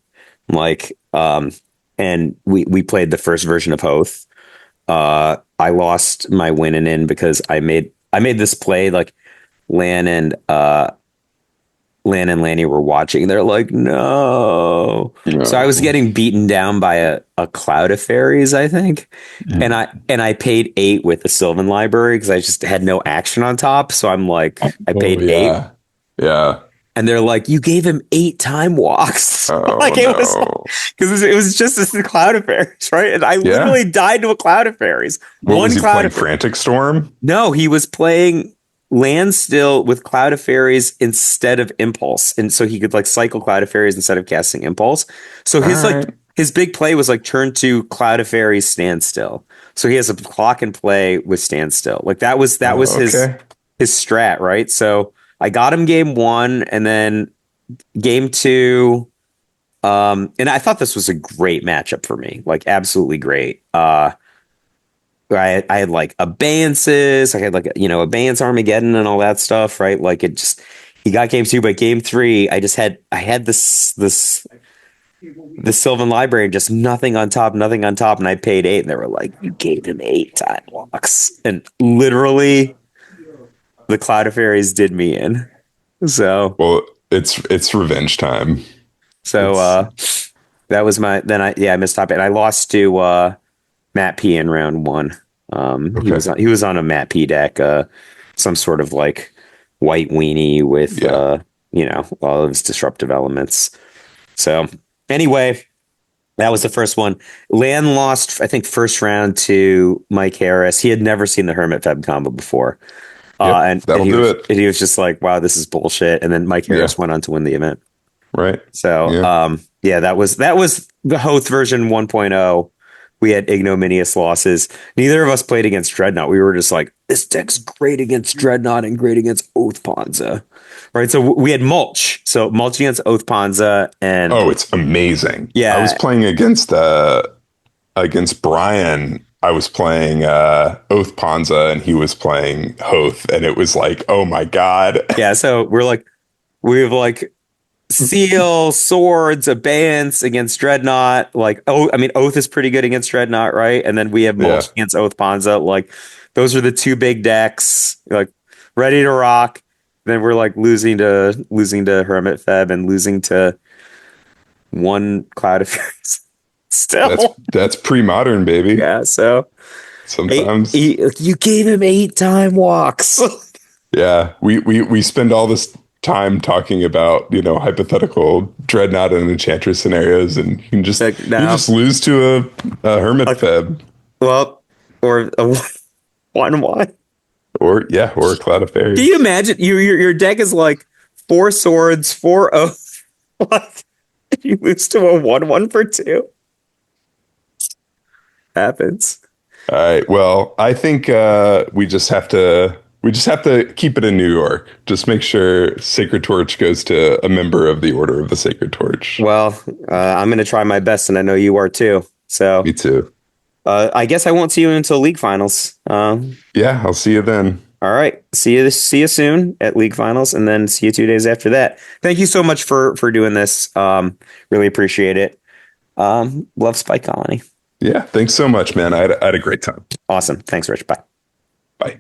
like, and we played the first version of Hoth. I lost my win and in because I made this play like Lan and Lan and Lanny were watching. They're like, no. So I was No. getting beaten down by a cloud of fairies, I think. And I paid 8 with the Sylvan Library because I just had no action on top. So I'm like, I Oh paid 8. yeah, yeah. And they're like, you gave him 8 time walks. Oh Like it was no. because it was just this cloud of fairies, right? And I Yeah. literally died to a cloud of fairies. What was One he cloud playing? of fairies. Frantic Storm? No, he was playing land still with Cloud of Fairies instead of Impulse. And so he could like cycle Cloud of Fairies instead of casting Impulse. So All his like right. his big play was like turn to Cloud of Fairies standstill. So he has a clock and play with standstill. Like that was Oh, okay. his strat, right? So I got him game 1 and then game 2. And I thought this was a great matchup for me, like absolutely great. I had like abeyances, I had like abeyance Armageddon and all that stuff, right? Like it just he got game 2, but game 3, I had this the Sylvan Library and just nothing on top, and I paid 8, and they were like, you gave him 8 time walks, and literally the Cloud of Fairies did me in. So Well, it's revenge time. so It's that was my then I missed top 8. And I lost to Matt P in round 1. He okay. was on a Matt P deck, some sort of like white weenie with Yeah. all of his disruptive elements. So anyway, that was the first one. Lan lost, I think, first round to Mike Harris. He had never seen the Hermit Feb combo before. Yep. And That'll he do was, it. and he was just like, wow, this is bullshit. And then Mike Yeah. Harris went on to win the event. Right. So, Yeah. yeah, that was the Hoth version 1.0. We had ignominious losses. Neither of us played against Dreadnought. We were just like, this deck's great against Dreadnought and great against Oath Ponza. Right. So we had Mulch. So Mulch against Oath Ponza. And Oh, it's amazing. I was yeah, playing against Brian. I was playing Oath Ponza and he was playing Hoth, and it was like, oh my God. yeah. So we have like Seal, Swords, Abeyance against Dreadnought. Like, oh, I mean, Oath is pretty good against Dreadnought, right? And then we have Yeah, Mulch against Oath Ponza. Like, those are the two big decks. Like, ready to rock. Then we're like losing to Hermit Feb and losing to one Cloud of Furies. that's Still, that's pre-modern, baby. yeah. So Sometimes, you gave him 8 time walks. yeah, we spend all this time talking about, hypothetical dreadnought and enchantress scenarios, and Like you now, just lose to a hermit like, feb, well, or a 1/1. or a cloud of Can you fairies. imagine your deck is like 4 swords, 4 oath. Like you lose to a 1/1 for 2. Happens. All right. Well, I think we just have to keep it in New York. Just make sure Sacred Torch goes to a member of the Order of the Sacred Torch. Well, I'm gonna try my best, and I know you are too. So Me too. I guess I won't see you until league finals. Yeah, I'll see you then. All right. See you soon at league finals, and then see you 2 days after that. Thank you so much for doing this. Really appreciate it. Love Spike Colony. Yeah, thanks so much, man. I had a great time. Awesome. Thanks, Rich. Bye. Bye.